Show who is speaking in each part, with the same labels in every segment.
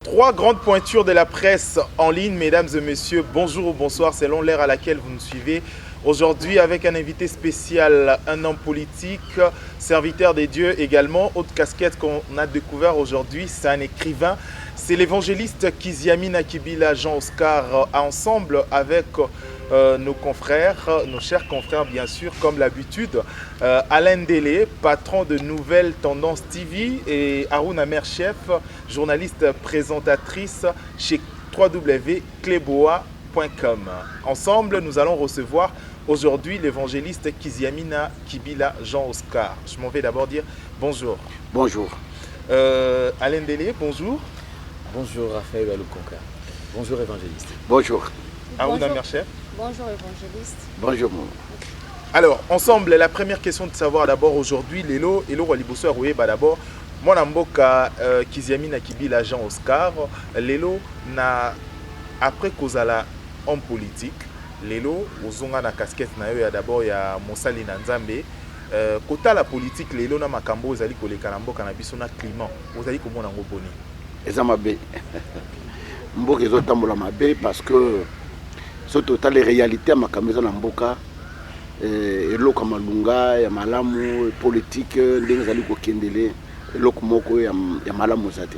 Speaker 1: Trois grandes pointures de la presse en ligne, mesdames et messieurs, bonjour ou bonsoir selon l'ère à laquelle vous nous suivez. Aujourd'hui avec un invité spécial, un homme politique, serviteur des dieux également. Autre casquette qu'on a découvert aujourd'hui, c'est un écrivain. C'est l'évangéliste Kiziamina Kibila Jean-Oscar, ensemble avec nos confrères, nos chers confrères bien sûr, comme l'habitude. Alain Délé, patron de Nouvelles Tendances TV, et Aruna Merchef, journaliste présentatrice chez www.cleboa.com. Ensemble, nous allons recevoir aujourd'hui l'évangéliste Kiziamina Kibila Jean-Oscar. Je m'en vais d'abord dire bonjour.
Speaker 2: Bonjour.
Speaker 1: Alain Délé, bonjour.
Speaker 3: Bonjour Raphaël Aloukonka. Bonjour évangéliste.
Speaker 2: Bonjour.
Speaker 1: Aruna Merchef.
Speaker 4: Bonjour évangéliste.
Speaker 2: Bonjour.
Speaker 1: Alors, ensemble, la première question de savoir d'abord aujourd'hui, Lelo Waliboso Aroué, d'abord, moi Namboka Kiziamina Kibila Jean-Oscar, Lelo na après Kozala homme politique, Lelo ozonga na casquette na yo ya d'abord ya Mosali na Nzambe. Kota la politique Lelo na makambo ozali koleka na mboka na biso na climat. Ozali komona ngo boni.
Speaker 2: Eza mabe. Mboka ezotambola mabe parce que ce total les réalités à makambo eza na mboka eloko malunga ya malamu politique ndenge ezali kokendele eloko moko ya malamu zate.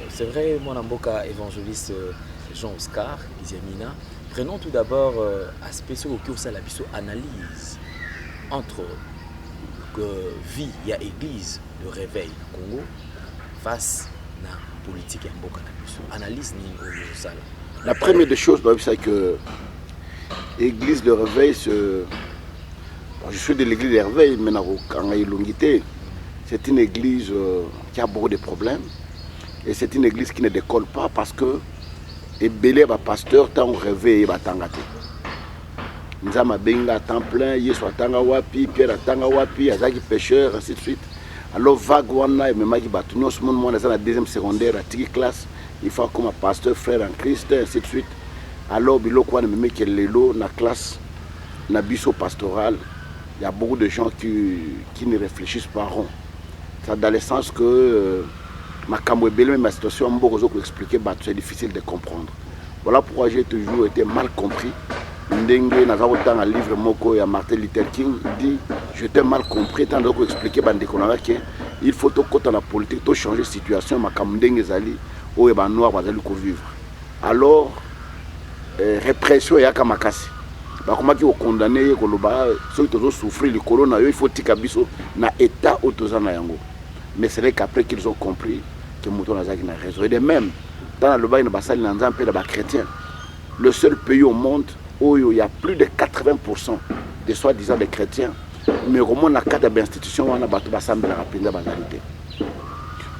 Speaker 3: C'est vrai, mon amboka évangéliste Jean-Oscar Kiziamina. Prenons tout d'abord aspect sur lequel on la analyse entre vie et église de réveil Congo face à la politique et mboka na biso. Analyse ni au sala.
Speaker 2: La première des choses, c'est que l'église de réveil, je suis de l'église de réveil, mais c'est une église qui a beaucoup de problèmes. Et c'est une église qui ne décolle pas parce que les belé pasteur tant réveil va tangate. Nous avons benga à temps plein, Yesu atanga wapi, Pierre atanga wapi, Azaki pêcheur, ainsi de suite. Alors vague wana et même qui bat tout ce monde moi dans la deuxième secondaire à tiki classe, il faut comme un pasteur frère en Christ ainsi de suite. Alors biloko wana même que lelo na classe na biso pastoral, il y a beaucoup de gens qui ne réfléchissent pas rond. Ça dans le sens que ma situation expliquer, c'est difficile de comprendre. Voilà pourquoi j'ai toujours été mal compris. Ndenge dans un livre moko ya Martin Luther King dit j'étais mal compris tant de expliquer que il faut tout côté la politique tout changer situation makambo ndenge zali o ba noir bazali ko vivre. Alors répression ya kamakasi. Ba comment qui condamné ko loba ceux qui ont souffrir le corona il faut tika biso na état autozana yango. Mais c'est vrai qu'après qu'ils ont compris que Mouton Azaki n'a raison. Et de même, dans le bain de Bassali Nanzan, pays de chrétien, le seul pays au monde où il y a plus de 80% de soi-disant des chrétiens, mais au moins, dans le cadre d'institutions, on a battu Bassam de la rapide.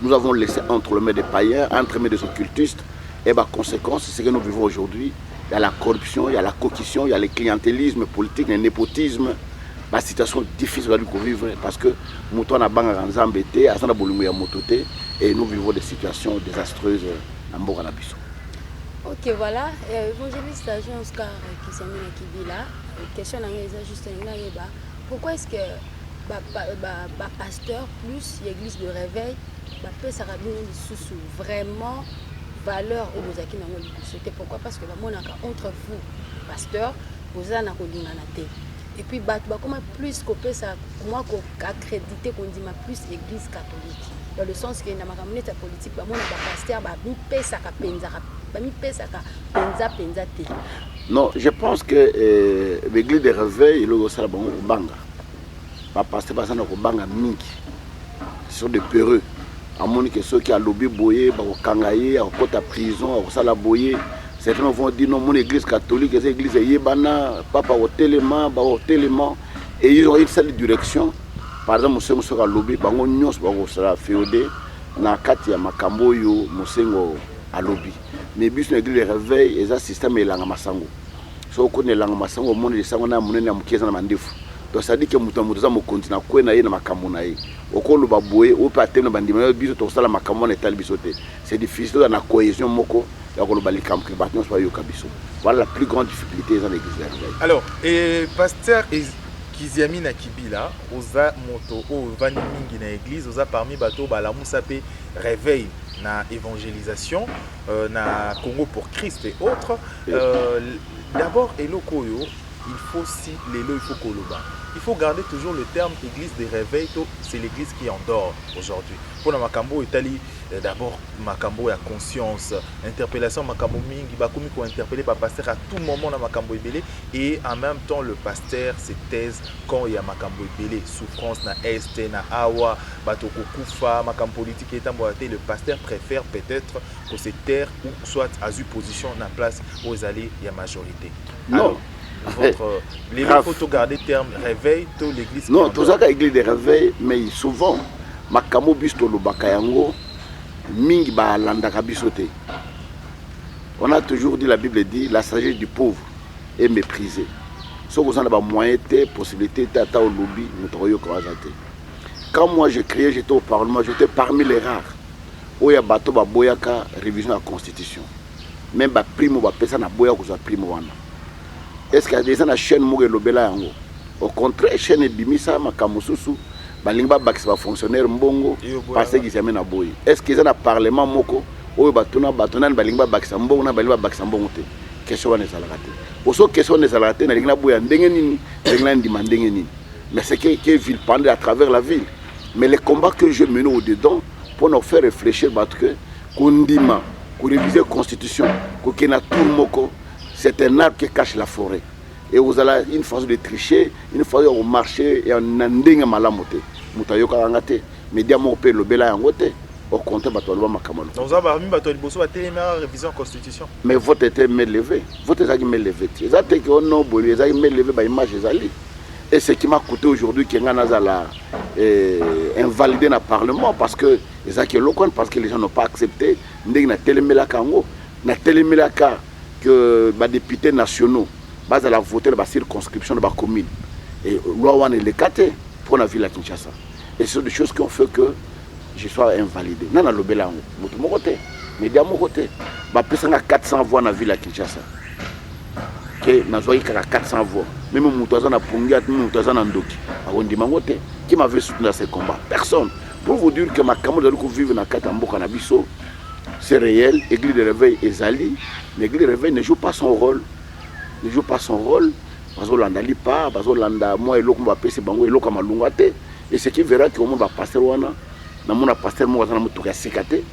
Speaker 2: Nous avons laissé entre les mains des païens, entre les mains des occultistes, et par conséquence, c'est ce que nous vivons aujourd'hui. Il y a la corruption, il y a la coquistion, il y a le clientélisme politique, le népotisme. La situation difficile de vivre parce que Mouton a banga Nzambete, Azana Bolumou ya Motote, et nous vivons des situations désastreuses en Mboganabiso.
Speaker 4: Ok, voilà. Évangéliste Jean-Oscar Kiziamina Kibila, question juste pourquoi est-ce que pasteur plus l'église de réveil, ça va sous vraiment valeur au Bozaki Nango C'était pourquoi? Parce que entre vous, pasteur, vous avez un et puis comment plus qu'on peut ça moi accréditer qu'on dit plus l'église catholique dans le sens que na makamune ta politique ba mona ba pasteur ba mi pesa ka penza ba mi pesa ka penza te.
Speaker 2: Non, je pense que l'église de réveil il est ça bon banga ba pasteur ba sana ko banga mingi sur des peureux à mon que ceux qui a lobby boyer ba ko kangaye à kota prison à sala boyer. Certains vont dire non, mon église catholique, c'est l'église Yébana, papa au téléman, et ils ont une seule direction. Par exemple, Moussé sera lobby, bango nyos, bango sera féodé, na kati ya makambo yo, Moussengo à lobby. Mais bis l'église de réveil, et ça système est langa masango. So on connaît langa masango, monde de sango na monene na mkieza na mandefu. Donc ça dit que mutamuza mo continue ko na ye na makambo na ye. Okolo baboye, o paté no bandima biso to sala makambo na etal bisote. C'est difficile na cohésion moko. Voilà la plus grande difficulté dans l'église.
Speaker 1: Alors, et pasteur Kiziami na Kibila, oza moto o vani mingi na église, oza parmi bato balamusa pe réveil na évangélisation na Congo pour Christ et autres. D'abord eloko yo, il faut si lelo il faut koloba. Il faut garder toujours le terme église de réveil, c'est l'église qui endort aujourd'hui. Pour la Makambo Italie, d'abord Makambo a conscience, interpellation Makambo mingi, bakomi ko interpeller par pasteur à tout moment na Makambo ebele et en même temps le pasteur se taise quand il y a Makambo ebele, souffrance na est na awa, batoko kufa, Makambo politique et tamboate, le pasteur préfère peut-être que se taire ou soit à une position na place aux allées il y a majorité.
Speaker 2: Non.
Speaker 1: Votre les faut garder terme réveil to l'église.
Speaker 2: Non, tout ça l'église de réveil, mais souvent makamo bisto lobaka yango mingi ba landaka bisote. On a toujours dit, la Bible dit, la sagesse du pauvre est méprisée. Si vous avez moyen, possibilité, tata au lobby, quand moi je criais, j'étais au Parlement, j'étais parmi les rares où il y a bateau ba boyaka révision de la Constitution. Même ba primo ba pesa na boyaka za primo wana. Est-ce qu'il y a des gens qui chaîne moure lobela yango? Au contraire, chaîne bimisa makamususu balingba bakisa fonctionnaire mbongo parce qu'ils amènent na boy. Est-ce qu'ils ont un parlement moko oyo batuna balingba bakisa mbongo na balingba bakisa mbongo te? Question wana ezalaka te. Oso question ezalaka te na lingna boya ndenge nini, lingna ndima ndenge nini. Mais c'est que ville pendant à travers la ville. Mais les combats que je mène au-dedans pour nous faire réfléchir parce que kondima, ko réviser constitution, ko kena tout moko. C'est un arbre qui cache la forêt. Et vous avez une façon de tricher, une façon de marcher et en anding malamote. Mutayoka angate, mais diamo pe le bela angote. Au contraire, batolwa makamalo.
Speaker 1: Nous avons mis batoli bosso à téléméra révision constitution.
Speaker 2: Mais vote était mal levé. Vote est mal levé. Les attaques qui ont bolé, les mal levé par image ezali. Et ce qui m'a coûté aujourd'hui que Nganazala invalidé dans le Parlement parce que les attaques parce que les gens n'ont pas accepté. Ndeng na téléméla kango, na téléméla ka que les députés nationaux basent à la voter dans la circonscription de la commune. Et loi est le caté pour la ville à Kinshasa. Et ce sont des choses qui ont fait que je sois invalidé. Non, non, le bélan, mon côté, mais de mon côté, je suis 400 voix dans la ville à Kinshasa. Que nous avons 400 voix. Même si nous avons Pungiat, nous avons Ndoki. Qui m'avait soutenu dans ces combats? Personne. Pour vous dire que ma camarade de vivre dans Katambo Kanabiso, c'est réel. L'église de réveil est Zali. L'église de réveil ne joue pas son rôle. Ne joue pas son rôle. Parce que l'on pas, parce que l'on moi et l'autre va passer bango et l'autre malungate. Et ce qui verra que on va passer wana, na mon pasteur moi dans mon tour à sécaté.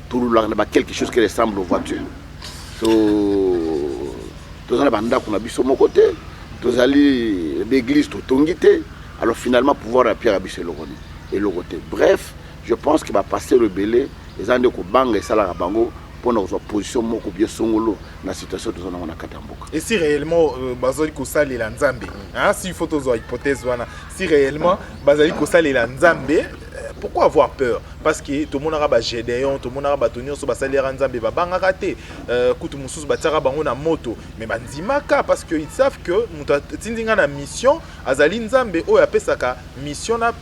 Speaker 2: Tout là n'a quelque chose qui ressemble aux voitures. So tous les bandas qu'on a vu sur mon côté, tous les l'église tout tongité. Alors finalement pouvoir appuyer à bisser le et le côté. Bref, je pense qu'il va passer le belé. Les gens de Kobanga et Salara Bango pour nos positions moko bien songolo na situation de zona Katamboka.
Speaker 1: Et si réellement bazali kosali la nzambe, hein, si photo zo hypothèse wana, si réellement bazali kosali la nzambe, pourquoi avoir peur? Parce que tout le monde a Gédéon, tout le monde a battu sur basali la nzambe ba banga raté, kutu mususu batara bango na moto, mais banzimaka parce que ils savent que muta tindinga na mission azali nzambe o ya pesaka mission na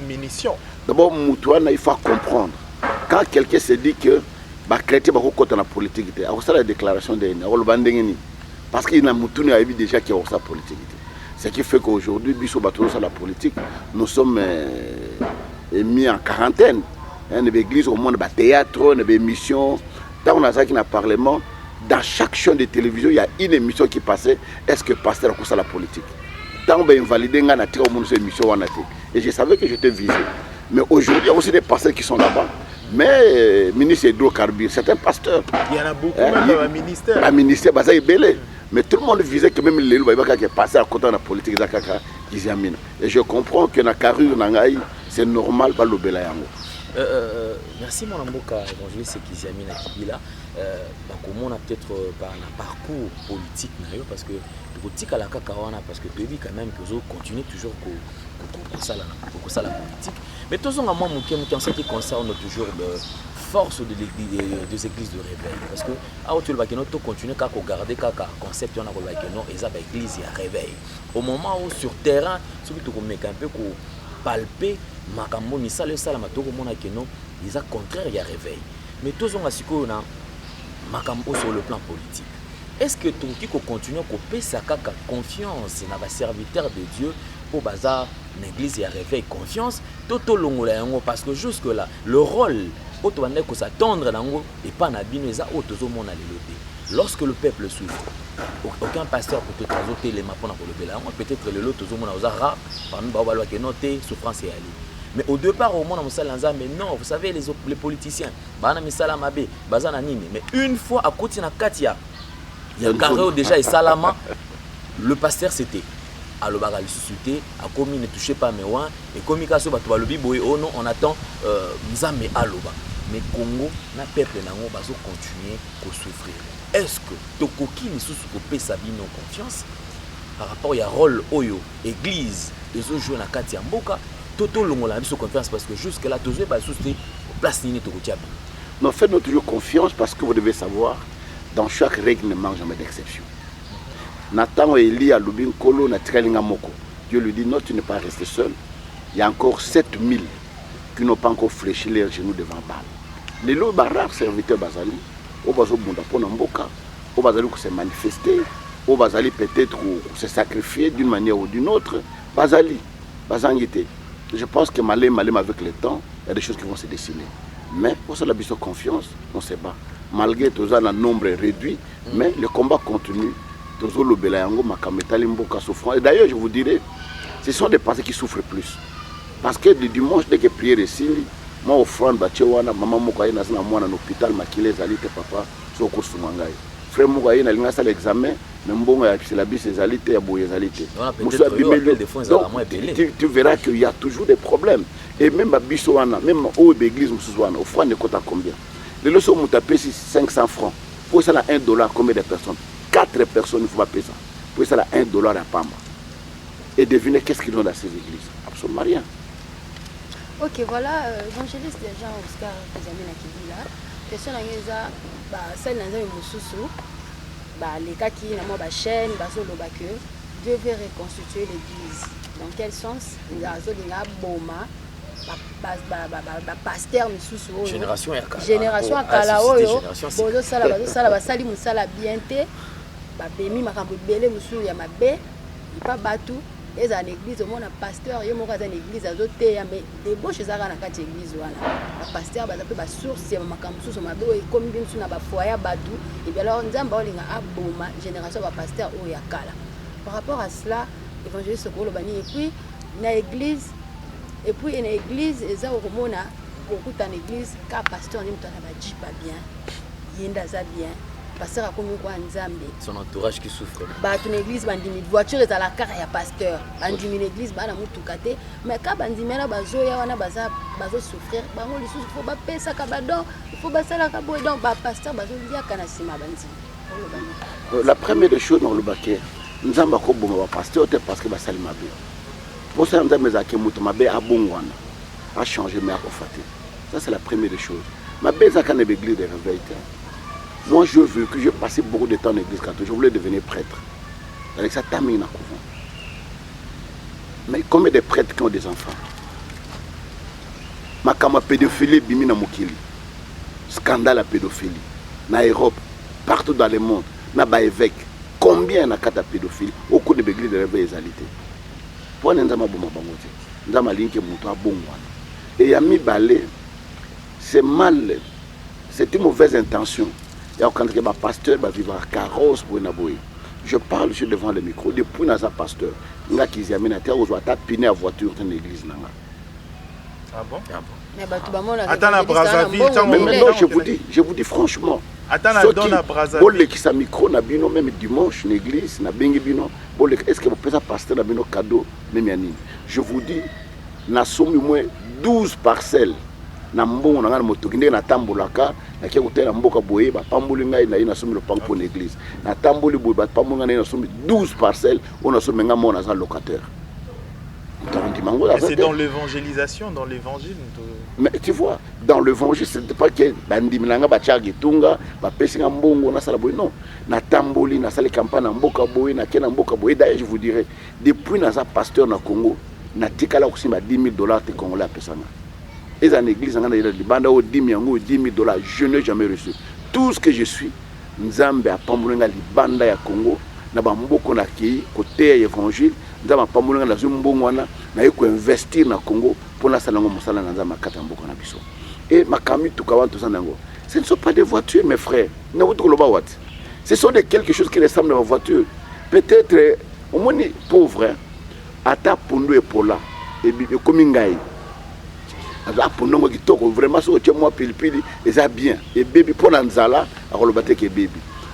Speaker 1: munition.
Speaker 2: D'abord Moutouana il faut comprendre. Quand quelqu'un se dit que les chrétiens sont contre la politique, il y a la déclaration de parce qu'il y a déjà qui a la politique. Ce qui fait qu'aujourd'hui, la politique, nous sommes mis en quarantaine. Dans l'église, au monde, dans le théâtre, dans les émissions. Dans le Parlement, dans chaque chaîne de télévision, il y a une émission qui passait. Est-ce que le pasteur a la politique? Tant qu'on a invalidé, on a tiré au monde cette émission. Et je savais que j'étais visé. Mais aujourd'hui, il y a aussi des pasteurs qui sont là-bas. Mais ministre hydrocarbures, certains pasteurs.
Speaker 1: Il y en a beaucoup même dans le ministère.
Speaker 2: Le ministère, bah, ça est belé. Mais tout le monde visait que même les loups qui est passé à côté de la politique d'Akaka, ils amènent. Et je comprends que dans la carrure, c'est normal pas le belé.
Speaker 3: Merci mon amboka évangéliste Kiziamina Kibila. Comment on a peut-être par un parcours politique parce que politique à la cacawana parce que tu dis quand même que vous continuez toujours pour ça la politique. Mais tous en moi en ce qui concerne toujours la force des églises de réveil parce que tu vas continuer à regarder le concept on a l'église à réveil. Au moment où sur terrain celui qui met un peu palper makambo ni sale sala matoko mona keno ils a contraire il y a réveil mais tous on a siko na makambo sur le plan politique est-ce que tu peux continuer à couper sa confiance dans les serviteurs de Dieu pour bazar l'église et réveil confiance toto longola yango parce que jusque là le rôle auto bande ko s'attendre nango et pas na bino eza auto zo mona leloté lorsque le peuple souffre aucun pasteur peut te traiter les mapona pour le bela peut-être le lot zo mona oza rap parmi ba balwa ke noté souffrance et ali mais au départ au monde musala mais non vous savez les politiciens bana misala mabe bazana nini mais une fois à côté na katia il y a carré déjà et salama le pasteur c'était alobaka lisusu a commis ne touchez pas mes oins et communication bato balobi boye oh non on attend nzambe aloba mais Congo na peuple nango bazo continuer ko souffrir est-ce que tokoki lisusu ko pesa bino confiance par rapport ya rôle oyo église ezo jouer na kati ya mboka toto longola biso confiance parce que jusque là tozo ba souci place nini tokotia bino
Speaker 2: non faites-nous toujours confiance parce que vous devez savoir dans chaque règle ne manque jamais d'exception. Nathan Eli à Lubin Kolo na Tikalinga Moko. Dieu lui dit non, tu n'es pas resté seul. Il y a encore 7000 qui n'ont pas encore fléchi leurs genoux devant Baal. Les lots barraques serviteurs Bazali, au Bazo Bunda Ponamboka, au Bazali se manifester, au Bazali peut-être se sacrifier d'une manière ou d'une autre. Bazali, Bazangité. Je pense que malem avec le temps, il y a des choses qui vont se dessiner. Mais pour cela, la confiance, on ne sait pas. Malgré tout ça, le nombre est réduit, mais le combat continue. Et d'ailleurs, je vous dirais, ce sont des personnes qui souffrent plus. Parce que le dimanche, dès que prière est signe, moi, offrande, maman, moi, je suis dans l'hôpital, je suis papa, je suis au frère, moi, je suis dans l'examen, mais la bise est allée, tu verras qu'il y a toujours des problèmes. Et même à Bissoana, même au l'église, offrande, combien? Les leçons m'ont tapé 500 francs. Pour ça, $1, combien de personnes? 4 personnes, il ne faut pas payer ça. Pour ça, $1 à Pamba. Et devinez qu'est-ce qu'ils ont dans ces églises? Absolument rien.
Speaker 4: Ok, voilà, évangéliste des gens, Oscar, les amis qui là. Question là, celle dans un moussousou, les cas qui n'ont pas chaîne, Dieu veut reconstituer l'église. Dans quel sens? Il y a Boma. Pasteur misusu
Speaker 3: génération
Speaker 4: akala oyo bozo sala basali musala bien te babemi makambo belé musu ya mabe pas batu eza na église au mona pasteur yo moko za na église azote ya mais débauche ezaka na kati église wana ba pasteur baza pe ba source ya makambo musu mabe oyo komi biso na ba foyer batu et bien alors nzamba olinga aboma génération ba pasteur oyo ya kala par rapport à cela évangéliste ko lobani et puis na église. Et puis une église, eza okomona beaucoup en église ka pasteur ni mutana ba jipa bien. Yenda za bien. Pasteur akomi kwa nzambe.
Speaker 3: Son entourage qui souffre.
Speaker 4: Ba ton église bandimi voiture eza la car ya pasteur. Bandimi l'église ba na mutuka te, mais ka bandimi na bazo ya wana bazo souffrir. Bango lisusu faut ba pesa ka badon, il faut ba sala ka boy donc ba pasteur bazo lia kana sima bandimi.
Speaker 2: La première des choses dans le baquet, nzamba ko boma ba pasteur te parce que ba salima bien. Pour ça, on a changé, mais à refaire. Ça, c'est la première des choses. Ma belle à l'église de réveil. Moi, je veux que j'ai passé beaucoup de temps en église catholique. Je voulais devenir prêtre. Avec ça, termine à couvent. Mais combien de prêtres qui ont des enfants? Ma kama pédophilie, bimina mokili. Scandale à pédophilie. Na Europe, partout dans le monde. Na ba évêque. Combien na kata pédophilie? Au cours de l'église de réveil égalité. Pour nzama boma bangote nzama linke muto abongwana et ya mibale c'est mal, c'est une mauvaise intention. Il y a quand un pasteur va vivre à carrosse pour une aboye. Je parle, je suis devant le micro depuis un pasteur il y a qui y amène à terre aux oies piner à voiture dans l'église nanga.
Speaker 1: Ah bon?
Speaker 4: Ah bon.
Speaker 1: Attends à Brazzaville,
Speaker 2: mais non, je vous dis franchement.
Speaker 1: Attends à Brazzaville.
Speaker 2: Qui sa micro na bino même dimanche l'église na bengi bino. Est-ce que vous pouvez pasteur na bino cadeau même yanini? Je vous dis na somme moins 12 parcelles na mbongo na moto kinde na tambolaka na kia kutela mboka boye ba pamboli ngai na ina somme le pan pour l'église. Na tamboli boye ba pamboli ngai na somme 12 parcelles on a somme nga mona za locataire.
Speaker 1: C'est dans l'évangélisation, dans l'évangile.
Speaker 2: Mais tu vois, dans l'évangile, ce n'est pas que bandimilanga bachagi tunga, bapesinga mbongo na sala boy non. Na tamboli na sala campagne na mboka boy na kena mboka boy. D'ailleurs, je vous dirais, depuis na pasteur na Congo, na tikala kusimba $10,000 te congolais à pesanga. Et dans l'église ngana ila libanda o $10,000 je n'ai jamais reçu. Tout ce que je suis nzambe apambolenga libanda ya Congo na bamboko na ki côté évangile nzambe apambolenga na zumbongo wana na yeko investir na Congo pour la salango mosala na nzambe akata mboko na biso et makami tukawa tout ça nango. Ce ne sont pas des voitures mes frères. Ce sont des quelque chose qui ressemble à une voiture. Peut-être au moins pauvre ata pondo et pola et comme ngai. Là pour nous qui toko vraiment so tient moi pilipili et ça bien et baby pour nzala a le battre que baby.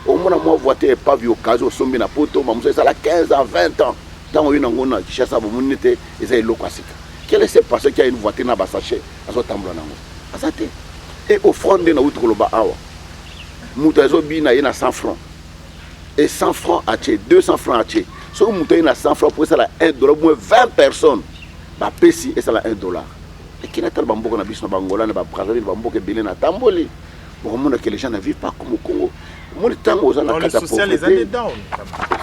Speaker 2: Au moins moi voiture pas vu occasion sombi na poto mamuso ça la 15 à 20 ans. Tant on ngona qui chasse ba munité et ça elo kwasika. Quel est ce passeur qui a une voiture na ba sachet azo tambula nango. Azate et au front de na outre le ba awa. Moutazo bina na 100 francs. Et 100 francs à tché 200 francs à tché. So moutazo na 100 francs pour ça la $1 moins 20 personnes. Ba pesi et ça la $1. Et qui n'a pas bamboko na biso na bangola na ba Brazzaville bamboko belé na tamboli. Bon monde que les gens ne vivent pas comme au Congo. Moi le temps aux gens na
Speaker 1: kata social les années down.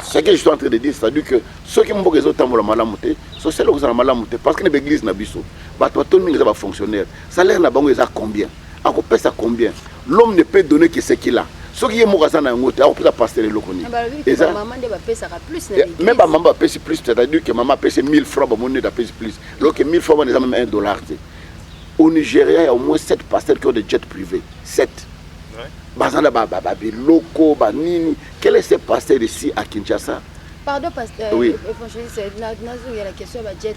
Speaker 2: Ce que je suis en train de dire c'est-à-dire que ceux qui mboko zo tambola malamuté, social aux gens malamuté parce que l'église na biso. Ba to tout mingi za fonctionnaire. Salaire na bango eza combien? A ko pesa combien? L'homme ne peut donner que ce qu'il a. Ce qui est moraza na ngote, a ko pesa pasteur lokoni.
Speaker 4: Et ça maman de ba pesa plus na l'église.
Speaker 2: Même maman ba pesa plus, c'est-à-dire que maman pesa 1000 francs ba monnaie da pesa plus. Alors que 1000 francs on est même $1. Au Nigeria, il y a au moins 7 pasteurs qui ont des jets privés. 7. Bazana ba locaux, ba nini. Quel est ce pasteur ici à Kinshasa?
Speaker 4: Pardon, pasteur.
Speaker 2: Oui.
Speaker 4: Évangéliste, il y a la question de jet,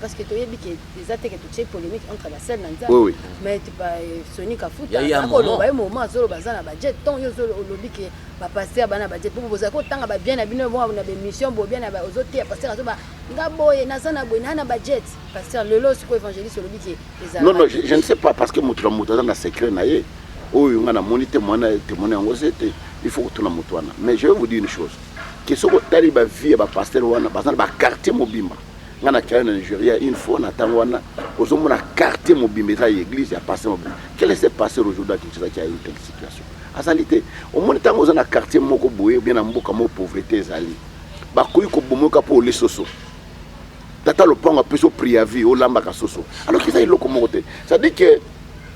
Speaker 4: parce que tu as dit que les attaques sont polémiques entre la scène et
Speaker 2: oui.
Speaker 4: mais tu pas Sonic à foutre.
Speaker 3: Il y a un moment.
Speaker 4: Solo bazana ba jet, tant yo solo lobby que ba pasteur bana ba jet pour vous ako tanga ba bien abino bon na mission bo bien ba ozote pasteur azo ba ngaboye na sana boye na ba jet. Pasteur lelo siko évangéliste lobby que
Speaker 2: non, je ne sais pas parce que mutu na secret na ye. Oh, on a monité témoigné en c'était il faut que tout le monde. Mais je vais vous dire une chose. Que ce que taliba vie ba pasteur wana bazana ba quartier mobimba. Ngana kaya na Nigeria une fois na tangwana ozomona quartier mobimba za église ya pasteur mobimba. Quel est ce pasteur aujourd'hui qui a une telle situation? Azalité au moins tango za na quartier moko boye bien na mboka mo pauvreté ezali. Ba koyi ko bomoka pour les soso. Tata le panga peso priavi o lamba ka soso. Alors qu'ils aient locomoté. Ça dit que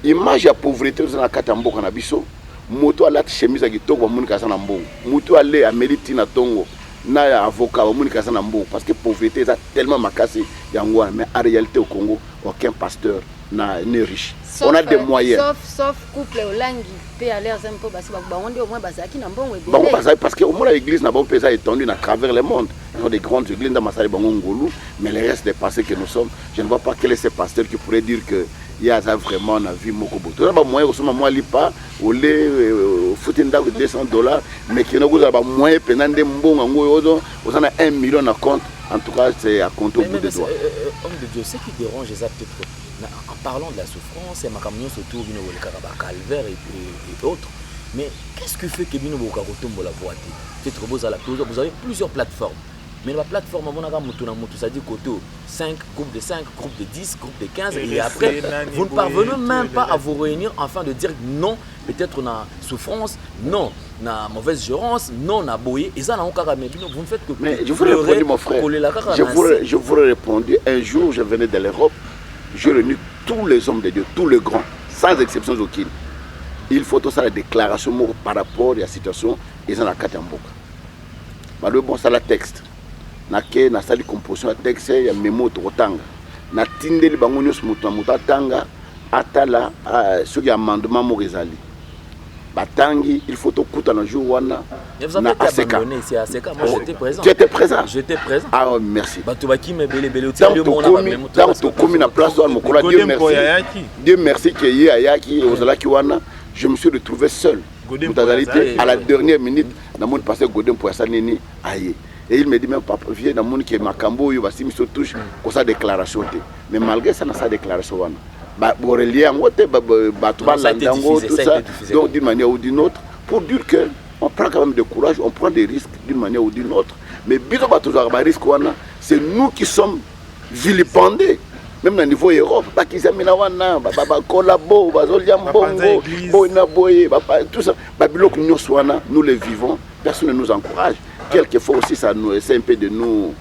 Speaker 2: image ya pauvreté za na kata mboka na biso. Moto ala chemise kitoko moni kasa na mbongo. Moto ale ameliti na tongo na avocat moni kasa na mbongo parce que pauvreté est tellement makasi yango mais en réalité au Congo aucun pasteur n'est riche. On a des moyens.
Speaker 4: Sauf couple olangi paie à l'air un peu parce que ba onde au moins bazaki na mbongo ebele.
Speaker 2: Bon parce que au moins l'église na bon pesa étendue à travers le monde. Ils ont des grandes églises dans Masai Bangongolu mais le reste des pasteurs que nous sommes, je ne vois pas quel est ce pasteur qui pourrait dire que il y a ça vraiment na vie moko boto. Na ba moyen ko soma moi lipa olé futinda $200 mais qui no go ba moyen penande mbongo ngo yozo osana 1 million na compte. En tout cas, c'est à compter au bout des doigts.
Speaker 3: Homme de Dieu, ce qui dérange les peut-être en parlant de la souffrance, et ma camion surtout Bino le calvaire et autres. Mais qu'est-ce que fait que Bino Bokarotombo la voie? Peut-être vous avez plusieurs plateformes. Mais la plateforme, ça dit qu'auto 5, groupe de 5, groupe de 10, groupe de 15, et après, vous ne parvenez même pas à vous réunir afin de dire non, peut-être on a souffrance, non, on a mauvaise gérance, non, on a boyé, et ça, vous ne faites que
Speaker 2: mais je vous réponds, mon frère, je vous ai répondu, un jour, je venais de l'Europe, j'ai réuni tous les hommes de Dieu, tous les grands, sans exception aucune. Il faut tout ça, la déclaration par rapport à la situation, ils ont la carte en boucle. Mais le bon, ça la texte. Nake na sali composition ya texte ya memo tokotanga na tindeli bango nyos mutu tanga atala soki amendement mo ezali batangi il faut tokuta na jour wana
Speaker 3: na ASECA. Moi j'étais présent.
Speaker 2: Tu étais présent?
Speaker 3: J'étais présent.
Speaker 2: Ah merci.
Speaker 3: Batubaki me bele
Speaker 2: tant to komi na place wana mokola Dieu merci que ye ayaki ozalaki wana je me suis retrouvé seul. À la dernière minute na mon passé Godin pour ça nini aye. Et il me dit même papa viens dans mon qui makambo yo basi mi so touche ko sa déclaration té mais malgré ça na sa déclaration wana ba borelien ngote ba to ba landango tout ça donc d'une manière ou d'une autre pour dire que on prend quand même de courage, on prend des risques d'une manière ou d'une autre mais biso ba toujours ba risque wana c'est nous qui sommes vilipendés même au niveau Europe ba kizamina wana ba collabo ba zolia mbongo boina boye ba tout ça ba biloko nyos wana nous les vivons, personne ne nous encourage. Quelquefois aussi, ça nous essaie un peu de nous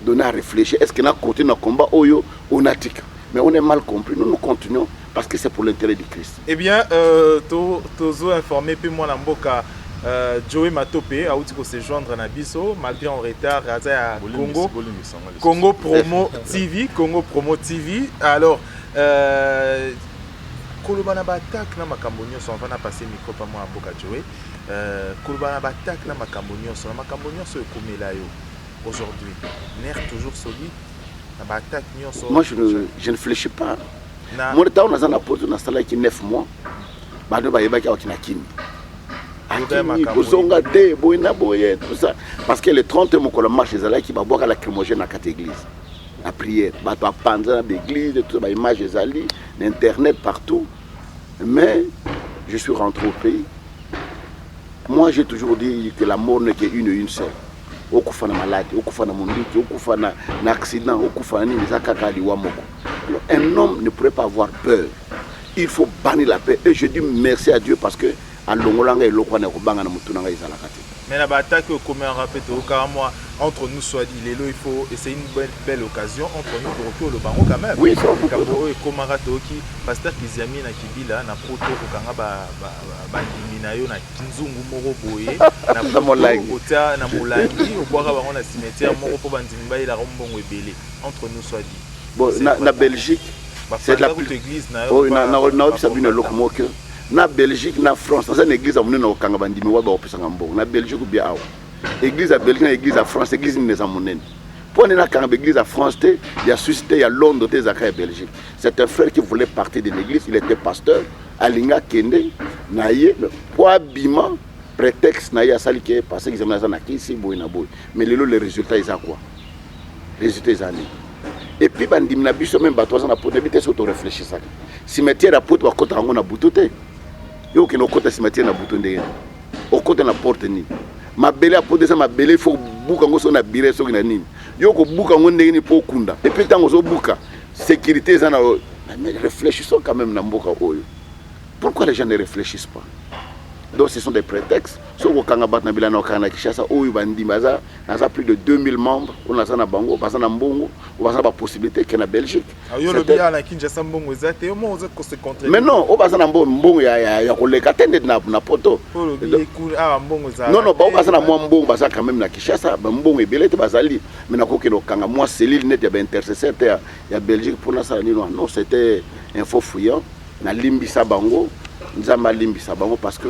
Speaker 2: donner à réfléchir. Est-ce qu'on a continué notre combat ou on a tic? Mais on est mal compris. Nous continuons parce que c'est pour l'intérêt du Christ.
Speaker 1: Eh bien, Tozo informé, puis moi, Namboka, Joey Matopé a outil se joindre na biso malgré en retard à Congo Promo TV, Congo Promo TV. Alors Kolobana batak na makambo nyonso on va passer micro pa moi Boka Joey. Kolobana batak na makambo nyonso ekomela yo aujourd'hui. Nerf toujours solide.
Speaker 2: Moi, je ne réfléchis pas. Moi, on a un apôtre dans la qui 9 mois. Parce que les 30 mois qu'on marche, les qui va boire la lacrymogène à quatre églises. La prière, bah tu as l'église, tout ça, image des alliés, l'internet partout. Mais je suis rentré au pays. Moi, j'ai toujours dit que la mort n'est qu'une seule. Okufa na maladie, okufa na mondiki, okufa na accident, okufa na nini zakaka liwa moko. Un homme ne pourrait pas avoir peur. Il faut bannir la peur. Et je dis merci à Dieu parce que en longolanga et lokwana kobanga na mutunanga izalakati.
Speaker 1: Mais la bataille que comme un rappel moi entre nous soit dit il faut et c'est une belle occasion entre nous pour le bango quand même.
Speaker 2: Oui,
Speaker 1: Kaboro et Komarato qui pasteur Kiziami na Kibila na poto kokanga ba ndimina yo na kinzungu moko boye na molangi ota na molangi obwaka bango na cimetière moko po bandimi ba ila rombongo ebele entre nous soit dit.
Speaker 2: Bon na Belgique c'est la plus église na yo na sabine lokmoke. Na Belgique, na France, dans une église, on a okanga bandimi wa ba opesa ngambongo. Na Belgique ou bien awa. Église à Belgique, église à France, église ni za monene. Pour na kanga église à France, il y a suscité, il y a Londres, des à Belgique. C'est un frère qui voulait partir de l'église, il était pasteur, alinga kende, naie, pour bima prétexte naie à sali qui est passé examen na kisi boy na boy. Mais les résultats ils a quoi? Les résultats ils année. Et puis bandimi na biso même bato na pour débiter sur to réfléchir ça. Cimetière à poto wa kota ngo na butote. Yo qui no kota cimetière na buto ndenge o kota na porte ni mabele apo ça mabele il faut buka ngo so na bire so na nini yo ko buka ngo ndenge ni po kunda et puis tango so buka sécurité ça na mais réfléchissons quand même na mboka oyo. Pourquoi les gens ne réfléchissent pas? Donc ce sont des prétextes. So ko kanga bat na bilana o kana Kishasa oyo bandi baza na plus de 2000 membres on a ça na bango baza na mbongo on va ça ba possibilité que na Belgique.
Speaker 1: Yo le bien na Kinshasa mbongo ezate yo mo ko se contre.
Speaker 2: Mais non, on baza na mbongo ya ko leka tende na poto. Non non, ba baza na mbongo baza quand même na Kishasa ba mbongo ebele te bazali mais na ko ke no kanga moi cellule net ya ba intercesseur ya Belgique pour na ça non c'était un faux fouillant na limbisa bango nzamba limbisa bango parce que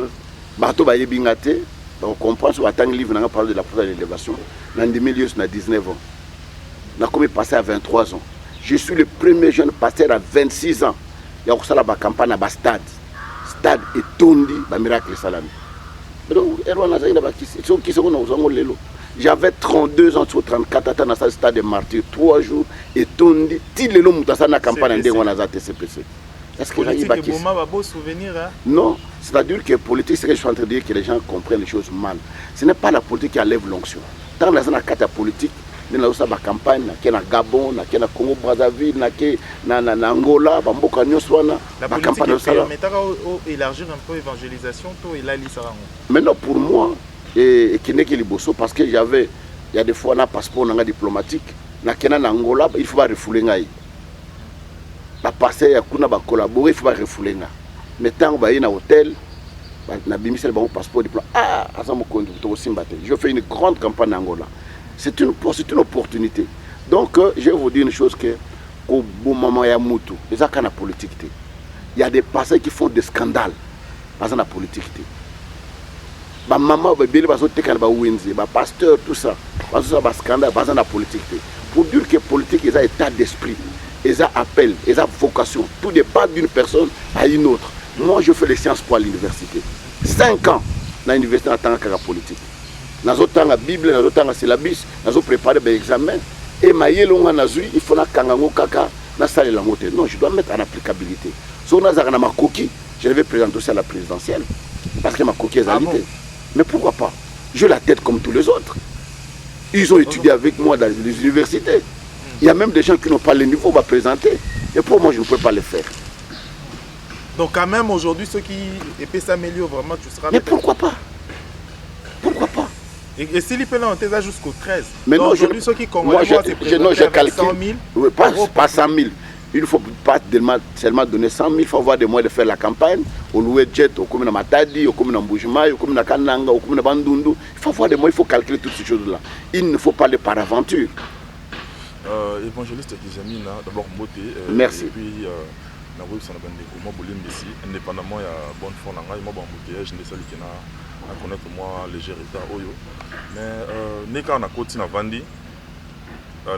Speaker 2: bato ba yebingate donc on comprend sur attendre livre na parle de la première élévation dans 19 ans na comme passé à 23 ans je suis le premier jeune pasteur à 26 ans ya ko sala ba campagne à ba stade et tondi ba miracle salami donc erwana zaina ba kisi so kiso na uzango lelo j'avais 32 ans sur 34 ans dans ce stade de martyr 3 jours et tondi ti lelo mutasa na campagne ndengo na za TCPC. Est-ce que
Speaker 1: politique est un beau souvenir hein?
Speaker 2: Non, c'est-à-dire que politique, c'est que je suis en train de dire que les gens comprennent les choses mal. Ce n'est pas la politique qui enlève l'onction. Dans la zone de politique, il y a une campagne, il y a Gabon, il y a Congo Brazzaville, il y a Angola, il y a
Speaker 1: la politique permet d'élargir un peu l'évangélisation.
Speaker 2: Maintenant, pour moi, parce que il y a des fois un passeport diplomatique, en Angola, il faut pas refouler. Passer ya kuna ba collaborer il faut pas refouler nga mais tant ba na hôtel na bimisel ba passeport diplôme asamo kondi to simbate je fais une grande campagne en Angola c'est une opportunité donc je vais vous dire une chose que au bon moment ya mutu les akana politique il y a des pasteurs qui font des scandales dans la politique ba maman ba beli ba so tekana ba winzi ba pasteur tout ça ba so ba scandale dans la politique pour dire que politique ils ont état d'esprit. Ils ont appel, ils ont vocation. Tout dépend d'une personne à une autre. Moi, je fais les sciences pour l'université. 5 ans dans l'université en tant que politique. Dans le temps de la Bible, dans le temps de la syllabus, dans préparé des examens. Et il faut que salle la montée. Non, je dois mettre en applicabilité. Si on a ma coquille, je vais présenter aussi à la présidentielle. Parce que ma coquille est alité. Bon? Mais pourquoi pas? J'ai la tête comme tous les autres. Ils ont étudié avec moi dans les universités. Il y a même des gens qui n'ont pas le niveau à présenter. Et pour moi, je ne peux pas le faire.
Speaker 1: Donc quand même, aujourd'hui, ceux qui épient s'améliorent vraiment, tu seras...
Speaker 2: Mais pourquoi pas? Pourquoi pas?
Speaker 1: Et s'il y a un jusqu'au 13.
Speaker 2: Mais non,
Speaker 1: aujourd'hui, ceux qui
Speaker 2: moi, je calcule.
Speaker 1: 100 000.
Speaker 2: Oui, pas 100 000. Il ne faut pas seulement donner 100 000, il faut avoir des moyens de faire la campagne. Au louer jet, au commune Matadi, au commune Mbujima, au commune Kananga, au commune Bandundu. Il faut avoir des moyens, il faut calculer toutes ces choses-là. Il ne faut pas aller par aventure.
Speaker 5: Évangéliste Kizamina, d'abord Mbote.
Speaker 2: Merci.
Speaker 5: Et puis, indépendamment, il y a bonne foi, il y a bon embouteillage, je ne sais pas connaître moi léger retard. Mais, dès qu'on a continué à vendre,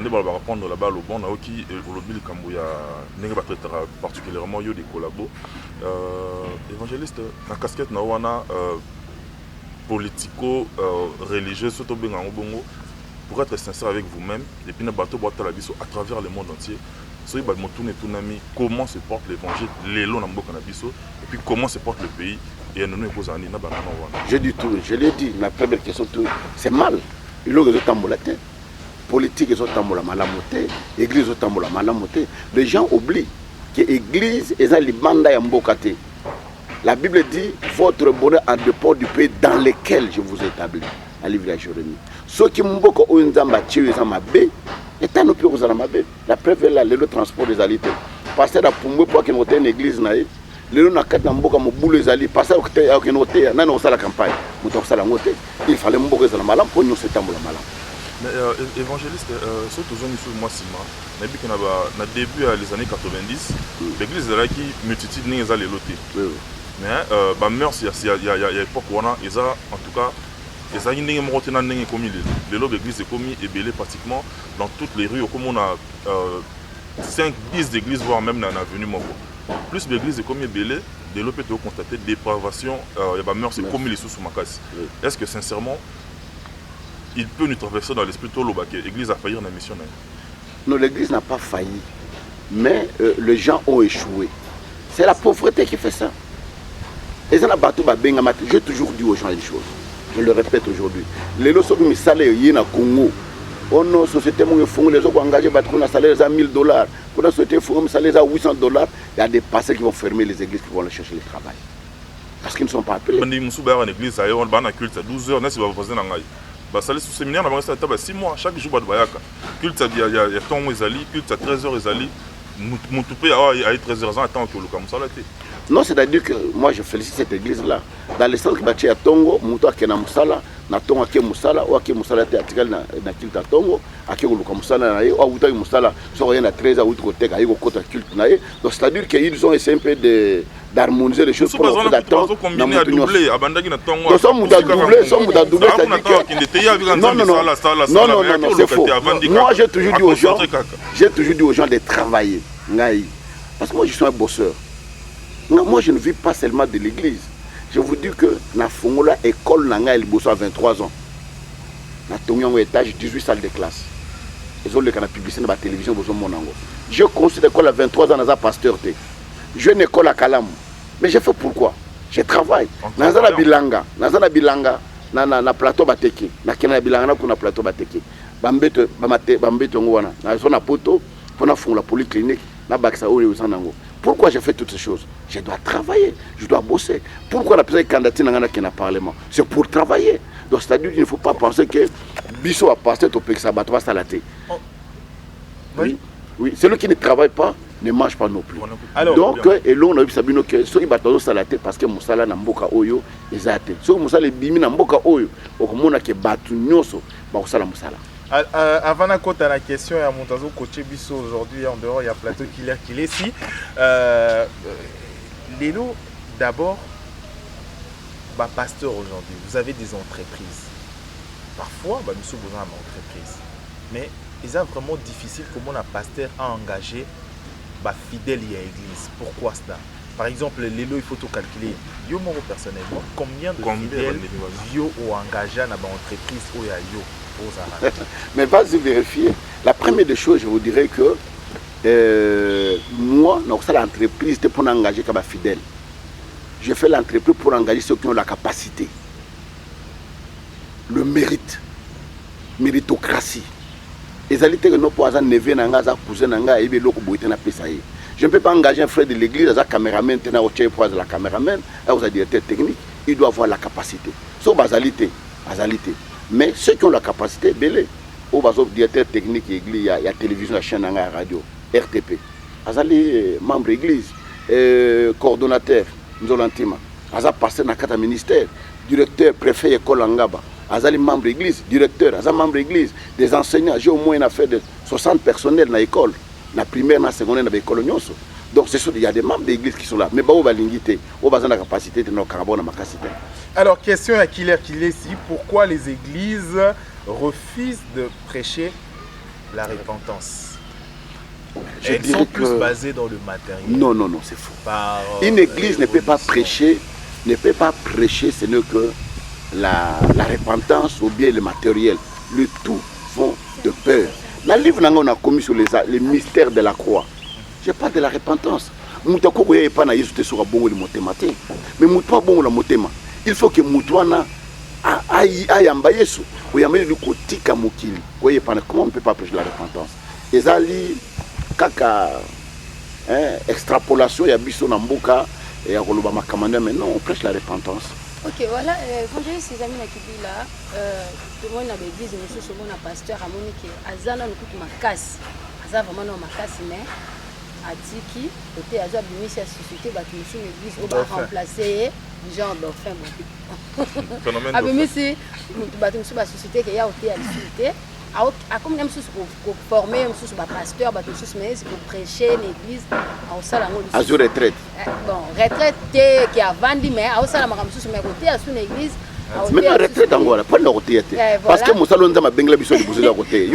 Speaker 5: ne va pas prendre la balle au bon, qui aujourd'hui le Cambouya n'est pas très particulièrement des collabos. Évangéliste, la casquette na wana politico-religieux, surtout bien en Bongo, pour être sincère avec vous-même, et puis na bateau boîte la biso à travers le monde entier. Soyez ba motoune tout nami, comment se porte l'évangile, les lots na mboka na biso, et puis comment se porte le pays. Et nous nous posons na banana wana.
Speaker 2: Je dis tout, je l'ai dit, ma première question, c'est mal. Il a tamboulaté. Politique ils ont tamboula malamoté, église ont tamboula malamoté. Les gens oublient que l'église est un libanda ya mbokate. La Bible dit votre bonheur en dépend du pays dans lequel je vous ai établi. À livre de Jérémie. Ceux qui mboko ounzamba tchiwe zamabe, et un peu aux mabe. La preuve est là, le transport des alités. Passer à Pumbo pour qu'il y ait une église naïe. Le na kat na mboka mobulu ezali passer à qu'il y ait nana osala campagne. Muto osala ngote. Il fallait mboka ezala malam pour nous setamboula malam.
Speaker 5: Mais évangéliste, surtout sur moi Sima, na début des années 90, l'église est là qui multitude n'est pas les lotés. Mais bah merci il y a époque où on a en tout cas les années n'est pas retenues n'est commis les lots d'église est commis et belé pratiquement dans toutes les rues comme on a 5-10 églises voire même dans l'avenue Moko. Plus l'église est commis belé, des lots peut constater dépravation et bah merci commis les sous ma casse. Est-ce que sincèrement il peut nous traverser dans l'esprit tout que l'église a failli dans la mission?
Speaker 2: Non, l'église n'a pas failli, mais les gens ont échoué. C'est la pauvreté qui fait ça. Et ça, j'ai toujours dit aux gens une chose, je le répète aujourd'hui. Les lots sont mis salaires au Congo. On a société les autres engagés un salaire à $1000. Pour la société, un salaire à $800. Il y a des pasteurs qui vont fermer les églises qui vont aller chercher le travail. Parce qu'ils ne sont pas appelés.
Speaker 5: On dit que l'église a un culte à 12 heures, n'est-ce pas? Bah, ça laisse au séminaire, on a 6 mois, chaque jour, il y a culte à 13h, culte à 13h, Moutoupe à 13h, attends que le Kamusala.
Speaker 2: Non, c'est-à-dire que moi je félicite cette église-là. Dans le centre qui est à Tongo, Moutou a Musala, na Tongo a Musala, ou a Musala est article na culte à Tongo, a Musala, ou a Outa Musala, soit rien à 13h, ou côté, à Yoko culte. Donc c'est-à-dire qu'ils ont essayé un peu d'harmoniser les choses pour le d'attendre. Non, non, c'est faux. Moi j'ai toujours dit aux gens de travailler. Parce que moi je suis un bosseur. Moi je ne vis pas seulement de l'église. Je vous dis que na Fongola école nanga elle bosse à 23 ans. Na Tongyongo étage 18 salles de classe. Ils ont le canal publicité dans la télévision bozo monango. Je considère l'école à 23 ans dans pasteur té. Je une école à Kalam. Mais j'ai fait pourquoi? Je travaille. Nazana bilanga na plateau bateki. Na kena bilanga na plateau bateki. Bambeto ngwana. Na zona poto pour na fongola polyclinique na baksa oyo sanango. Pourquoi j'ai fait toutes ces choses? Je dois travailler, je dois bosser. Pourquoi la personne candidature dans le Parlement? C'est pour travailler. Donc c'est-à-dire qu'il ne faut pas penser que Bisso a passé au pays que ça va salater. Oui, oui. Celui qui ne travaille pas ne mange pas non plus. Alors, donc, et là on a vu Sabino que ceux qui battent salater parce que Moussala n'a mboka oyo ezate. Ceux qui Moussala bimi na mboka oyo, au komona que batu nyoso ba osala Moussala.
Speaker 1: Avant de la question, il y a Montazo coaché Bisso aujourd'hui en dehors, il y a Plateau qui est ici. Lélo, d'abord, pasteur aujourd'hui, vous avez des entreprises. Parfois, nous sommes besoin d'une entreprise. Mais il est vraiment difficile comment un pasteur a engagé fidèle à l'église. Pourquoi cela? Par exemple, Lélo, il faut tout calculer. Yo, moi personnellement, combien de fidèles yo ont engagé dans l'entreprise où il y a yo?
Speaker 2: Mais vas-y vérifier. La première des choses, je vous dirais que moi, dans l'entreprise, c'est pour engager comme fidèle. Je fais l'entreprise pour engager ceux qui ont la capacité, le mérite, méritocratie. Les alités que nous pouvons never n'anga cousin n'anga et bien je ne peux pas engager un frère de l'église, un caméraman, la caméraman, un directeur technique. Il doit avoir la capacité. C'est basalité. Mais ceux qui ont la capacité, belé, au directeur technique, il y a télévision, la chaîne, la radio, RTP. azali membre église, coordonnateur, Nzolantima, aza passé dans le ministère, directeur, préfet école Angaba, azali membre église, directeur, aza membre église, des enseignants, j'ai au moins une affaire de 60 personnels dans l'école, la primaire, la secondaire, dans l'école Nyonso. Donc c'est sûr, il y a des membres d'église qui sont là, mais on va l'ingiter, on va la capacité de nos carbone à ma capacité.
Speaker 1: Alors, question à Killer ici, pourquoi les églises refusent de prêcher la repentance? Elles sont plus basées dans le matériel.
Speaker 2: Non, c'est faux. Une église ne peut pas prêcher, ce n'est que la repentance ou bien le matériel. Le tout font de peur. Dans le livre qu'on a commis sur les mystères de la croix, je parle de la repentance. Mais il faut que Moutouana aille en Bayesu. Comment on ne peut pas prêcher la repentance? Ezali kaka extrapolation ya biso na mboka ya koloba makamanda, mais non, on prêche la repentance.
Speaker 4: Ok, voilà, quand j'ai eu ces amis à Kibila, tout le monde avait dit, monsieur Somo, un pasteur, à Monique, Azana, nous coûte ma casse. Azana, vraiment, non, ma casse, mais a dit qui, côté Azana, lui, c'est à susciter, bah, tu me suis l'église, on va remplacer, genre, dauphin, bon. Ah, mais c'est, bah, tu me suis à susciter, qu'il y a au thé à susciter. Comme nous sommes formés, nous sommes pasteurs, nous sommes pour prêcher l'église, au salon.
Speaker 2: À jour retraite.
Speaker 4: Bon, retraite qui a vendu, mais au salon, nous sommes côté à son église.
Speaker 2: Mais la retraite en voilà, pas de côté. Parce que mon salon n'a pas bien besoin de vous de côté.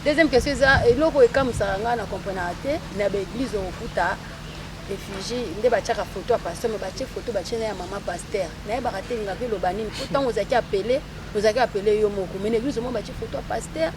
Speaker 4: Deuxième question, c'est l'eau est comme ça, on a compris na l'église au Kuta. Réfugié, il y a des photos à pasteur, mais des photos à maman pasteur. Il y a des photos à l'Obanine. Pourtant, vous avez appelé Yomoko. Mais l'église, vous avez des photos à pasteur.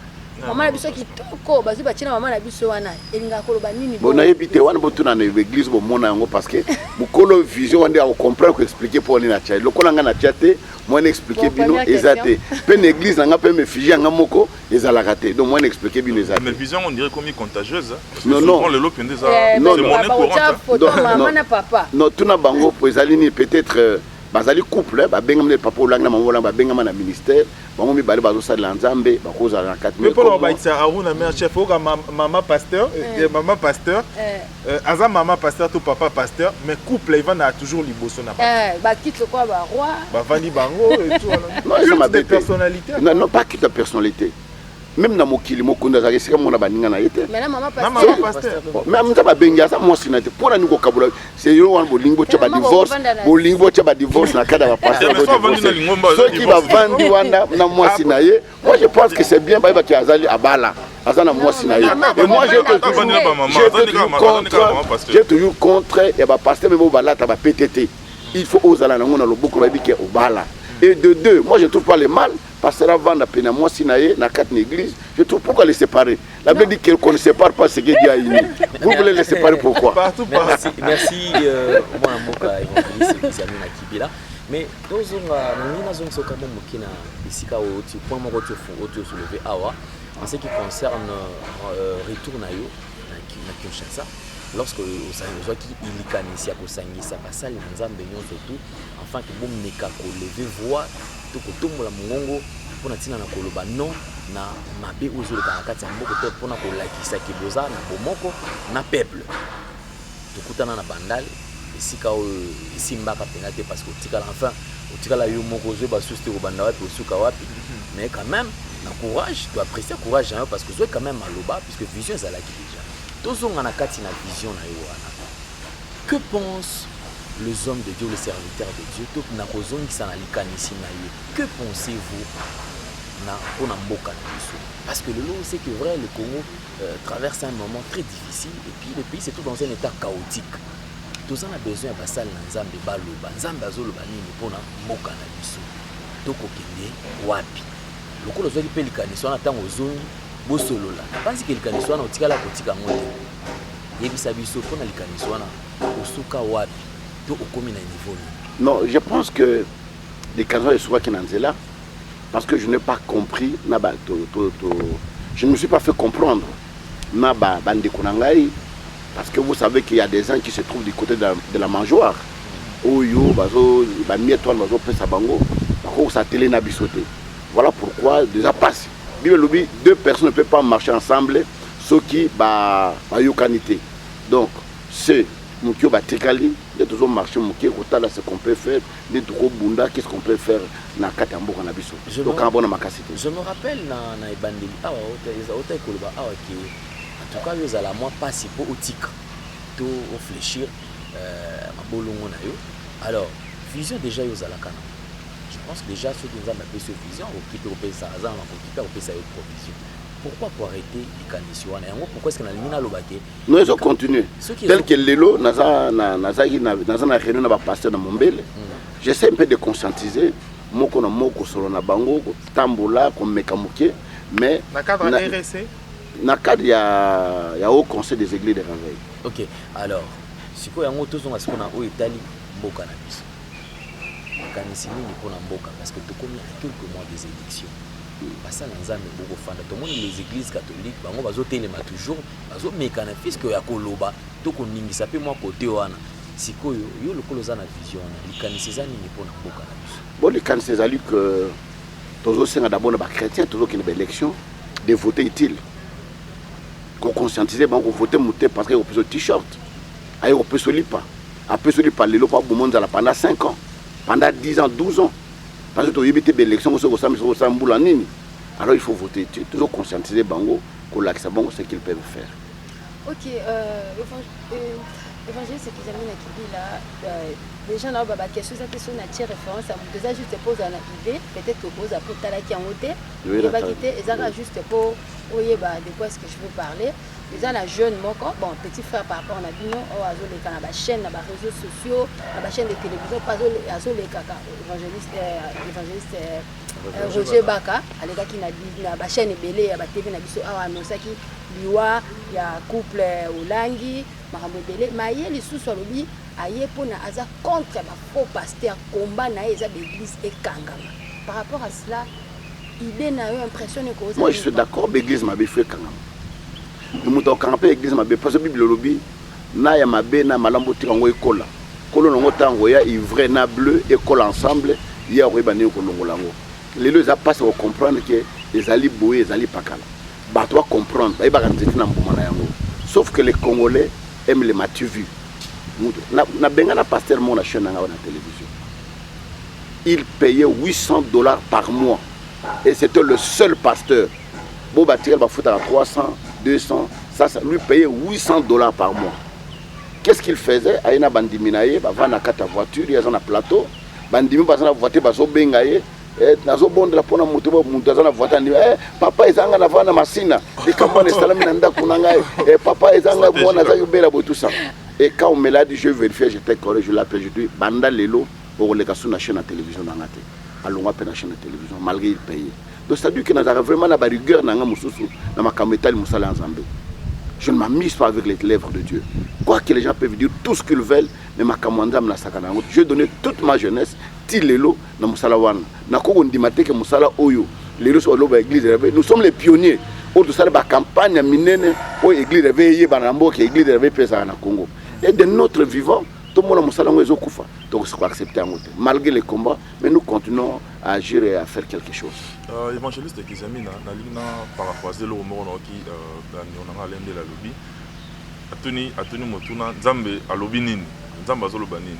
Speaker 4: Maman a besoin qui toko, bazu bachina maman a besoin wana. Elinga Kolobanini.
Speaker 2: Bon, naebite wana botuna na l'église bo mona yango parce que mukolo vision wande a comprendre ko expliquer pour ni na tcha. Lokola nga na tchate, moi expliquer bino ezate. Pe l'église nga pe me fiji nga moko ezala raté. Donc moi expliquer bino ezate.
Speaker 5: Mais vision on dirait comme contagieuse.
Speaker 2: Non non.
Speaker 5: Le lopende ça.
Speaker 4: Non non.
Speaker 2: Non, tuna bango po ezalini peut-être bazali couple bengam le papa olanga maman olanga bengam na ministère bango mi bale bazo sala nzambe bakoza na 4
Speaker 1: mais pour baitsa aruna mère chef oka maman pasteur aza maman pasteur to papa pasteur mais couple il va toujours liboso na
Speaker 4: ba quitte quoi ba roi
Speaker 1: ba vandi bango et tout non de personnalité
Speaker 2: non pas quitte personnalité. Même dans mon kili, mon kunda, c'est comme on a banni na été.
Speaker 4: Mais maman pasteur.
Speaker 2: Mais on t'a benga ça moi sinate. Pour la nouveau kabula, c'est yo wan bolingo tchaba divorce, bolingo tchaba divorce na kada va pasteur. Ceux qui va vendre wanda na moi sinaye, moi je pense que c'est bien ba ki azali abala. Azana moi sinaye. Et moi j'ai toujours contre et ba pasteur même bala ta ba PTT. Il faut osala na ngona loboko ba bike obala. Et de deux, moi je ne trouve pas le mal, parce que avant la peine, moi Sinaïe, dans 4 églises, je trouve pourquoi les séparer. La Bible dit qu'on ne sépare pas ce qui est dit à Ini. Vous voulez les séparer pourquoi?
Speaker 3: Merci, moi, Moka, évangéliste, Kibila. Mais dans une zone, c'est quand même ici, point soulevé en ce qui concerne retour à Kinshasa. Lorsque vous avez il kosangisa basali nzambe surtout enfin que bon neka ko lever voix to ko tombola mongongo pona tina na koloba non na mabe ozolo ka kati ya mboko to pona ko lakisa ki boza na bomoko na peuple to kutana na bandal esika o isimba ka penate parce que tika enfin tika la yo moko zo ba suste ko banda wapi osuka wapi mais quand même na courage tu apprécier courage parce que zo quand même maloba puisque vision ça la qui déjà tous on a kati na vision na yo wana. Que pensent les hommes de Dieu, les serviteurs de Dieu? Que pensez-vous parce que le lot, c'est que vrai, le Congo traverse un moment très difficile et puis le pays c'est tout dans un état chaotique. Tous on a besoin de passer dans Nzambe baloba, Nzambe azoloba nini pona mboka na biso. Toko kende wapi. Lokolo zo ki pe likaniswa na tango zoni bosolola. Pense que likaniswa na otikala kotika ngote. Yebisa biso pona likaniswa na osuka wapi.
Speaker 2: Non, je pense que les canons de Soua qui n'en là, parce que je n'ai pas compris, je ne me suis pas fait comprendre. Parce que vous savez qu'il y a des gens qui se trouvent du côté de la mangeoire. Voilà pourquoi déjà passe. Deux personnes ne peuvent pas marcher ensemble ceux qui ba yokanité. Donc c'est Moukio Batikali, il y a toujours marché Moukio, ce qu'on peut faire, des gros bunda, qu'est-ce qu'on peut faire dans Katambo Kanabiso. Donc en bonne macacité.
Speaker 3: Je me rappelle dans Ebandeli, en tout cas, ils allaient moi pas si pour outik, tout réfléchir, ma bolongo na yo. Alors, vision déjà ils allaient kana. Je pense déjà ceux qui nous ont appelé ce vision, qui peut repérer ça, qui peut repérer ça provision. Pourquoi pour arrêter les conditions? Pourquoi est-ce qu'on a mis à l'obacé?
Speaker 2: Nous ils ont continué. Tel que l'élo, naza na réunion na pasteur na Mombele. J'essaie un peu de conscientiser. Moko na moko solo na bango, tambola comme mekamuke, mais
Speaker 1: na cadre RSC.
Speaker 2: Na cadre il y a au conseil des églises de réveil.
Speaker 3: OK. Alors, si quoi yango tous on a ce qu'on a au Italie, mboka na biso. Kanisi ni pour na mboka parce que tout comme quelques mois des élections. Parce que tout le monde les églises catholiques bango bazo telema toujours bazo mekana puisque ya koloba to ko ningisa pe moi côté wana sikoyo yo lokolo za na vision na likanisa nini pona mboka na biso.
Speaker 2: Bon likanisa zali que toujours c'est d'abord les chrétiens toujours qui une élection de voter utile. Qu'on conscientiser bango voter muté parce que au plus t-shirt ayo au plus lipa après celui par les lopa monde za pendant 5 ans pendant 10 ans 12 ans. Parce que tu as évité l'élection, alors il faut voter, toujours conscientiser Bango, qu'on l'accès Bango, ce qu'ils peuvent faire.
Speaker 4: Ok, évangéliste qui amène à Kibi là, les gens là, question ça référence à vous déjà juste pose à idée, peut-être que pose à pour Talaki en hauteur, il va quitter, et ça juste pour de quoi est-ce que je veux parler. Déjà la jeune moko, bon petit frère par rapport à Bino, les chaînes, les réseaux sociaux, la chaîne de télévision, pas les caca, évangéliste Roger Baka, à l'état qui n'a dit la chaîne est belée, à la TV n'a dit ah non ça qui liwa, il y a couple Olangi, Marambo belé, mais les sous sur le lit, aïe pour na aza contre ma faux pasteur combat na eza l'église et Kangama. Par rapport à cela, il est n'a eu l'impression que
Speaker 2: moi je suis d'accord, l'église m'a fait Kangama. Nous avons campé l'église, parce que la Bible lobby, na ya mabe na malambo tirango ekola. Kolo nango tango ya ivre na bleu école ensemble, ya rebane ko longolango. Les deux a pas à comprendre que les alliés boé, les alliés pakala. Bah toi comprendre, bah ba kanzeti na mboma yango. Sauf que les Congolais aiment les matu vu. Na benga na pasteur mon na chaîne na télévision. Il payait $800 par mois et c'était le seul pasteur. Bon bah tirer ba foutre à 300 200, ça lui payait $800 par mois. Qu'est-ce qu'il faisait? Aïna bandiminaye, va na kata voiture, il y a un plateau, bandimi va na voiture, va so bengaye, nazo bonde la pona mutu mutu na voiture, papa ezanga na vana masina, et comment les salami nanda kunangaye, papa ezanga bona za yubela bo tout ça. Et quand on me l'a dit, je vérifiais, j'étais correct, je l'appelle, je dis banda lelo pour les gassous na chaîne de télévision na ngate. Allons à la chaîne de télévision malgré il payait. Donc ça veut dire que nous avons vraiment la rigueur dans ma caméra Moussala en Zambie. Je ne m'amuse pas avec les lèvres de Dieu. Quoi que les gens peuvent dire tout ce qu'ils veulent, mais ma caméra me la sakana. Je donné toute ma jeunesse, Tilelo, dans Moussala Wan. Nako ondimate que Moussala Oyo, les Russes au l'église réveillée. Nous sommes les pionniers. Autour de la campagne minene pour l'église réveillée, Banambo, qui est l'église réveillée pesa na Congo. Et de notre vivant, tout le monde Moussala Oyo Koufa. Donc il faut accepter en côté. Malgré les combats, mais nous continuons à agir et à faire quelque chose.
Speaker 5: Évangéliste Kizami na lina paraphraser le mot qui on a l'ende la lobby atuni motuna nzambe a lobby nini nzambe azoloba nini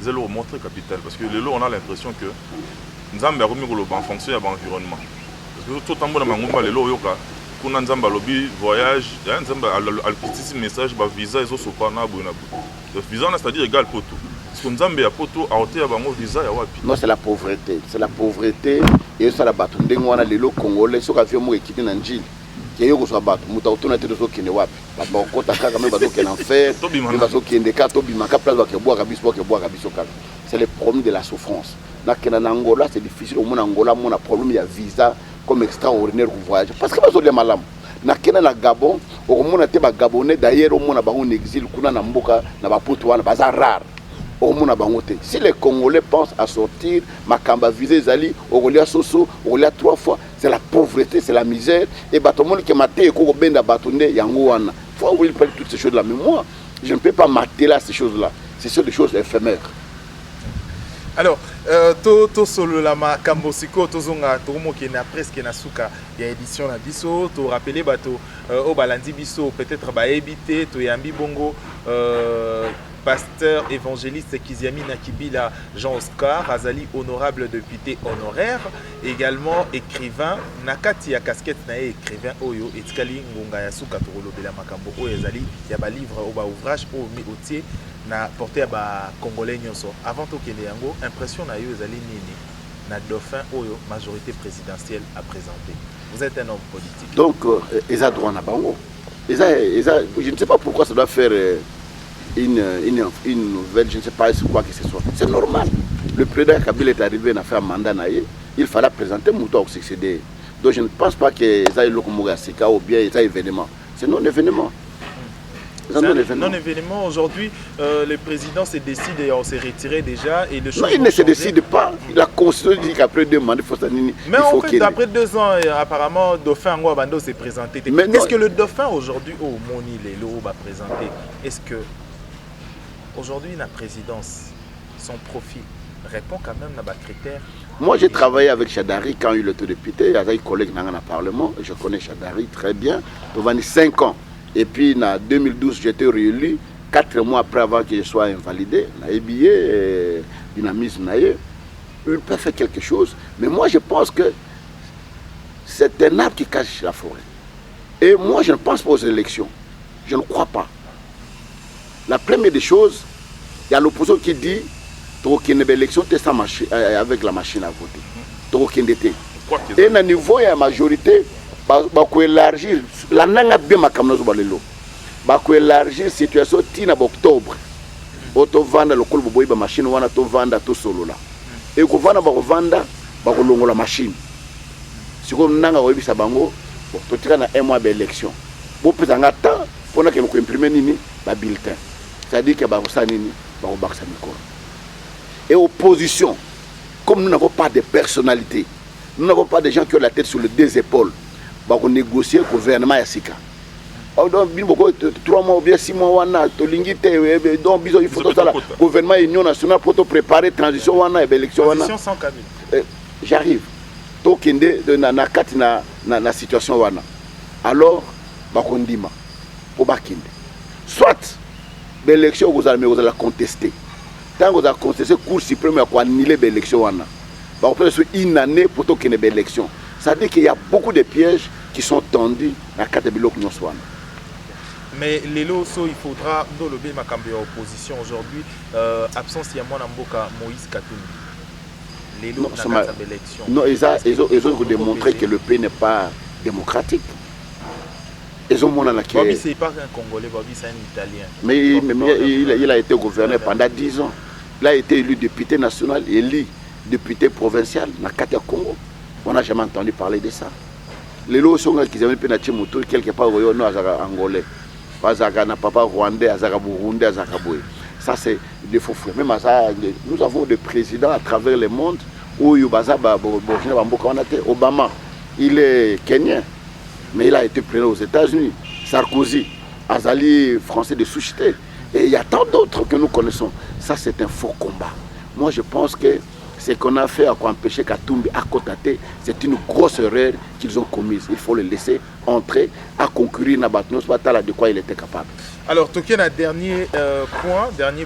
Speaker 5: c'est le mot très capital parce que lelo on a l'impression que nzambe a remis le en fonction de l'environnement parce que tout tambo na mangomba lelo yoka kuna nzambe a lobby voyage nzambe a petit message ba visa ezo sopa na bona le visa c'est-à-dire égal pour tout.
Speaker 2: Non, c'est la pauvreté. C'est la pauvreté. Et ça, la bâton de Ngwana, les lots congolais, ceux qui ont fait moi quitter Nanjil. Qui est au Sabat, Moutaouton a été de ceux qui ne wap. Parce qu'on compte à Kagame, Bazo qui est en fait, Bazo qui est en décat, Tobi Maka, Plaza qui boit Rabisbo, qui boit Rabisoka. C'est le problème de la souffrance. Dans Angola, c'est difficile. Au monde Angola, on a un problème, il y a visa comme extraordinaire pour voyager. Parce que Bazo les malam. Na Kenya na Gabon, au monde a Gabonais, d'ailleurs, au monde a un exil, Kuna Namboka, Nabaputuan, Bazar rare. Si les Congolais pensent à sortir, Makamba visé Zali, Aurelia Soso, Aurelia 3 fois, c'est la pauvreté, c'est la misère. Et Batomon qui m'a été Benda Batonde, Yangoana. Il faut ouvrir toutes ces choses-là. Mais moi, je ne peux pas mater là ces choses-là. Ce sont des choses éphémères.
Speaker 1: Alors, to solo la makambo siko tozonga tomo qui na presque na suka ya édition na biso to rappeler bato au balandi biso peut-être ba éviter to yambi bongo pasteur évangéliste Kiziami Nakibila Jean Oscar Azali honorable député honoraire également écrivain nakati ya casquette na écrivain oyo etikali ngonga ya suka to lobela makambo oyo ezali ya ba livre au ba ouvrage au mi otier na porté ba congolais nyonso avant to kende yango impression na yo ezali nini na dauphin oyo majorité présidentielle à présenter. Vous êtes un homme politique
Speaker 2: donc eza droit na bango eza je ne sais pas pourquoi ça doit faire une nouvelle, je ne sais pas quoi que ce soit. C'est normal. Le président Kabila est arrivé à faire un mandat, il fallait présenter Mouton au succédé. Donc je ne pense pas que ça ait le Sika ou bien ça événement. C'est non-événement.
Speaker 1: Non-événement. Aujourd'hui, le président s'est décidé, on s'est retiré déjà. Et le
Speaker 2: non, il ne se décide pas. La Constitution dit qu'après 2 mandats, il faut s'annuler.
Speaker 1: Mais en fait, après 2 ans, apparemment, Dauphin Ngouabando s'est présenté. Est-ce que le Dauphin aujourd'hui, au Moni Lelo va présenter, est-ce que aujourd'hui, la présidence, son profil répond quand même à des critères?
Speaker 2: Moi, j'ai travaillé avec Chadari quand il était député. Il y a des collègues dans le Parlement. Je connais Chadari très bien. Devant 5 ans. Et puis, en 2012, j'étais réélu. 4 mois après avant que je sois invalidé. Dynamisme. Il peut faire quelque chose. Mais moi, je pense que c'est un arbre qui cache la forêt. Et moi, je ne pense pas aux élections. Je ne crois pas. La première des choses, il y a l'opposition qui dit qu'il y a une élection avec la machine à voter. Et au niveau de la majorité, il faut élargir la élargir la situation en octobre. Il faut vendre la machine, il faut vendre tout solo. Et il faut vendre la machine. Si vous avez un mois d'élection, vous pouvez avoir temps pour imprimer un bulletin. C'est-à-dire qu'il y a un et opposition, comme nous n'avons pas de personnalité, nous n'avons pas de gens qui ont la tête sur les 2 épaules, nous allons négocier le gouvernement Yassika. Donc, 3 mois ou bien 6 mois, donc il faut que le gouvernement Union nationale pour préparer la transition et l'élection.
Speaker 1: Transition sans cabine.
Speaker 2: J'arrive. Donc, il y a une situation. Alors, il faut soit l'élection, vous allez contester. Tant que vous avez contesté, le cours suprême a annulé l'élection. Vous avez une année pour qu'il y ait une élection. Ça veut dire qu'il y a beaucoup de pièges qui sont tendus dans la carte de l'opinion.
Speaker 1: Mais il faudra, dans le BMA opposition aujourd'hui, absence de Moïse Katumbi.
Speaker 2: Non, ils ont démontré que le pays n'est pas démocratique.
Speaker 1: Bobby, c'est pas un Congolais, Bobby, c'est un Italien.
Speaker 2: Mais il a été gouverneur pendant 10 ans. Il a été élu député national, élu député provincial dans le Congo. On n'a jamais entendu parler de ça. Les lots sont qui ont pénétré moto quelque part au Angolais. Pas papa rwandais, burundais, ça c'est des faux fous. Même ça, nous avons des présidents à travers le monde où Obama, il est kenyan. Mais il a été pris aux États-Unis. Sarkozy, Azali, français de Souchité. Et il y a tant d'autres que nous connaissons. Ça, c'est un faux combat. Moi, je pense que ce qu'on a fait pour empêcher Katumbi à Kotate, c'est une grosse erreur qu'ils ont commise. Il faut le laisser entrer à concourir dans la de quoi il était capable.
Speaker 1: Alors, Toké, un dernier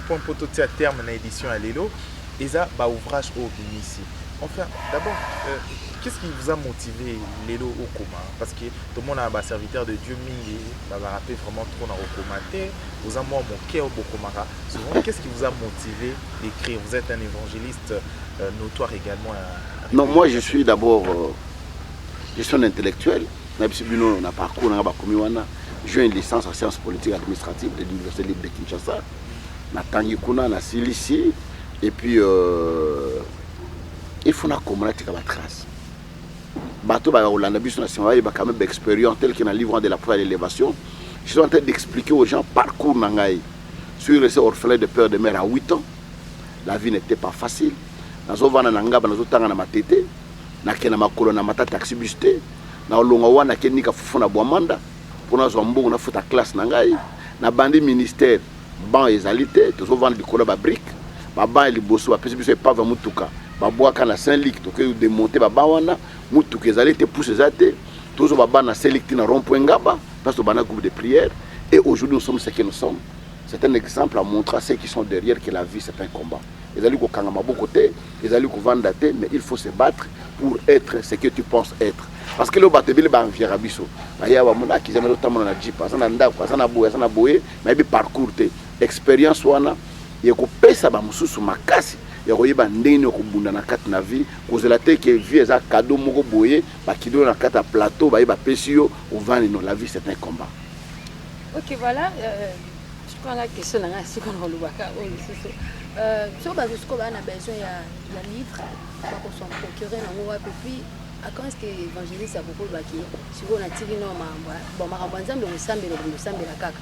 Speaker 1: point pour tout à terme dans l'édition à Lelo. Et ça, ouvrage au ici. Enfin, d'abord, qu'est-ce qui vous a motivé Lelo au coma? Parce que tout le monde a un serviteur de Dieu, ça va rappeler vraiment trop dans le coma. Vous avez mon cœur au coma. Qu'est-ce qui vous a motivé d'écrire? Vous êtes un évangéliste notoire également.
Speaker 2: Non, moi je suis d'abord, je suis un intellectuel. J'ai une licence en sciences politiques et administratives de l'Université libre de Kinshasa. Na Silici. Et puis, il faut que la trace. Bateau Hollande, quand même expérience telle qu'il y a un livre de la preuve d'élévation. Je suis en train d'expliquer aux gens parcours Nangaï. Je suis resté orphelin de père de mère à 8 ans. La vie n'était pas facile. Dans un van nanga, dans un tanga na matete, na kena makolo na mata taxi busté, na longa wana kenika fufuna boamanda, pour na zombo na futa classe Nangaï, na bandi ministère ban ezalité, tous vendre du cola ba brique. baba liboso ba pesi biso pas vraiment mutuka babwa kana Saint-Luc to que démonter baba wana mutuka ezali te pousse ezate toujours baba na Saint-Luc na rond-point ngaba parce que bana groupe de prière et aujourd'hui nous sommes ce que nous sommes. C'est un exemple à montrer à ceux qui sont derrière que la vie c'est un combat. Ils allaient au Kangama côté, ils allaient au Vandate, mais il faut se battre pour être ce que tu penses être. Parce que le batebile ba envier abiso. Aya wa mona ki zamelo tamona na jeep, asana ndako, asana boye, mais bi parcours te. Expérience wana yeko pesa ba mususu makasi. Yeko yeba ndenge ko bunda na kati na vie, kozela te que vie eza cadeau moko boye, ba kido na kati plateau, ba yeba pesio au vani non, la vie c'est un combat.
Speaker 4: OK, voilà. Je crois que c'est là si qu'on le voit car sur base de ce qu'on a besoin il y a livre pour son procurer na moi puis à quand est-ce que évangéliste a beaucoup baki si on a tiré non bon ma nzambe musambela kaka